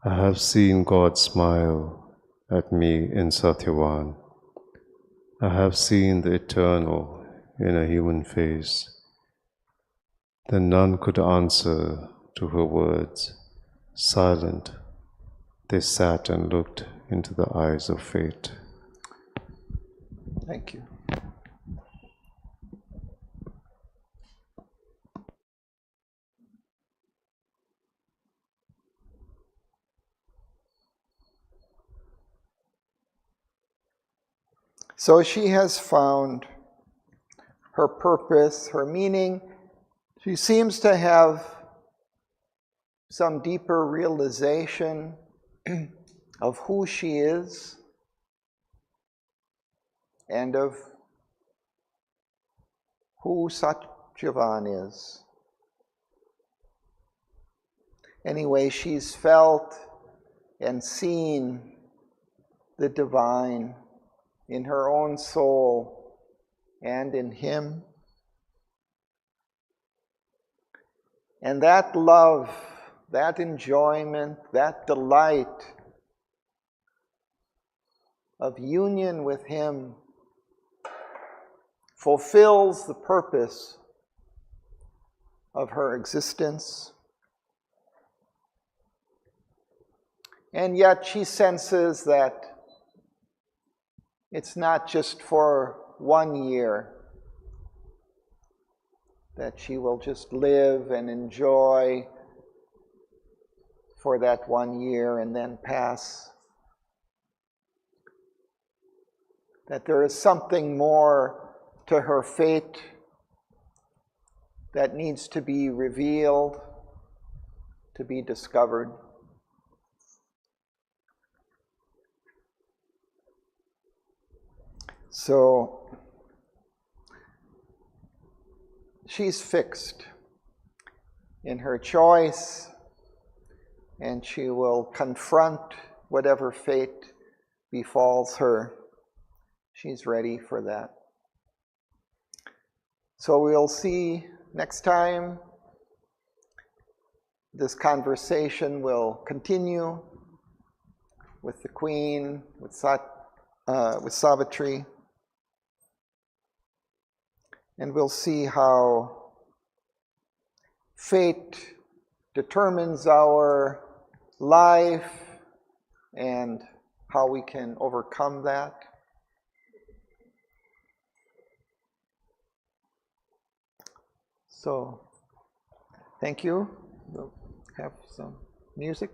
I have seen God smile at me in Satyavan. I have seen the eternal in a human face. Then none could answer to her words. Silent, they sat and looked into the eyes of fate. Thank you. So she has found her purpose, her meaning. She seems to have some deeper realization of who she is and of who Satyavan is. Anyway, she's felt and seen the divine in her own soul and in him. And that love, that enjoyment, that delight of union with him fulfills the purpose of her existence. And yet she senses that it's not just for 1 year that she will just live and enjoy for that 1 year and then pass. That there is something more to her fate that needs to be revealed, to be discovered. So she's fixed in her choice, and she will confront whatever fate befalls her. She's ready for that. So we'll see next time. This conversation will continue with the Queen, with Savitri. And we'll see how fate determines our life and how we can overcome that. So, thank you. We'll have some music.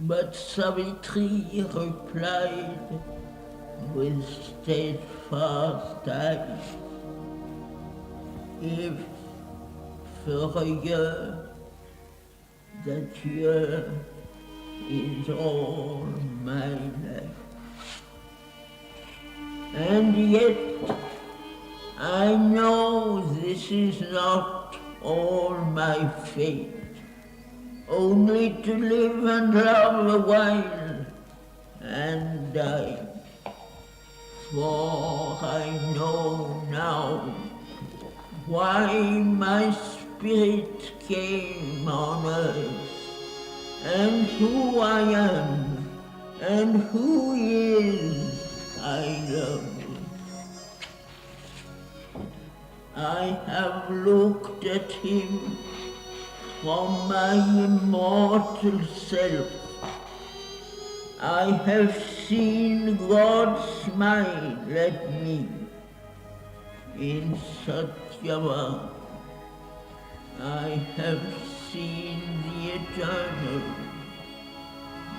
But Savitri replied with steadfast eyes, if for a year, that year is all my life. And yet I know this is not all my fate, only to live and love a while and die. For I know now why my spirit came on earth, and who I am, and who is I love. I have looked at him from my immortal self. I have seen God smile at me in Satyavan. I have seen the eternal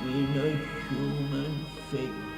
in a human face.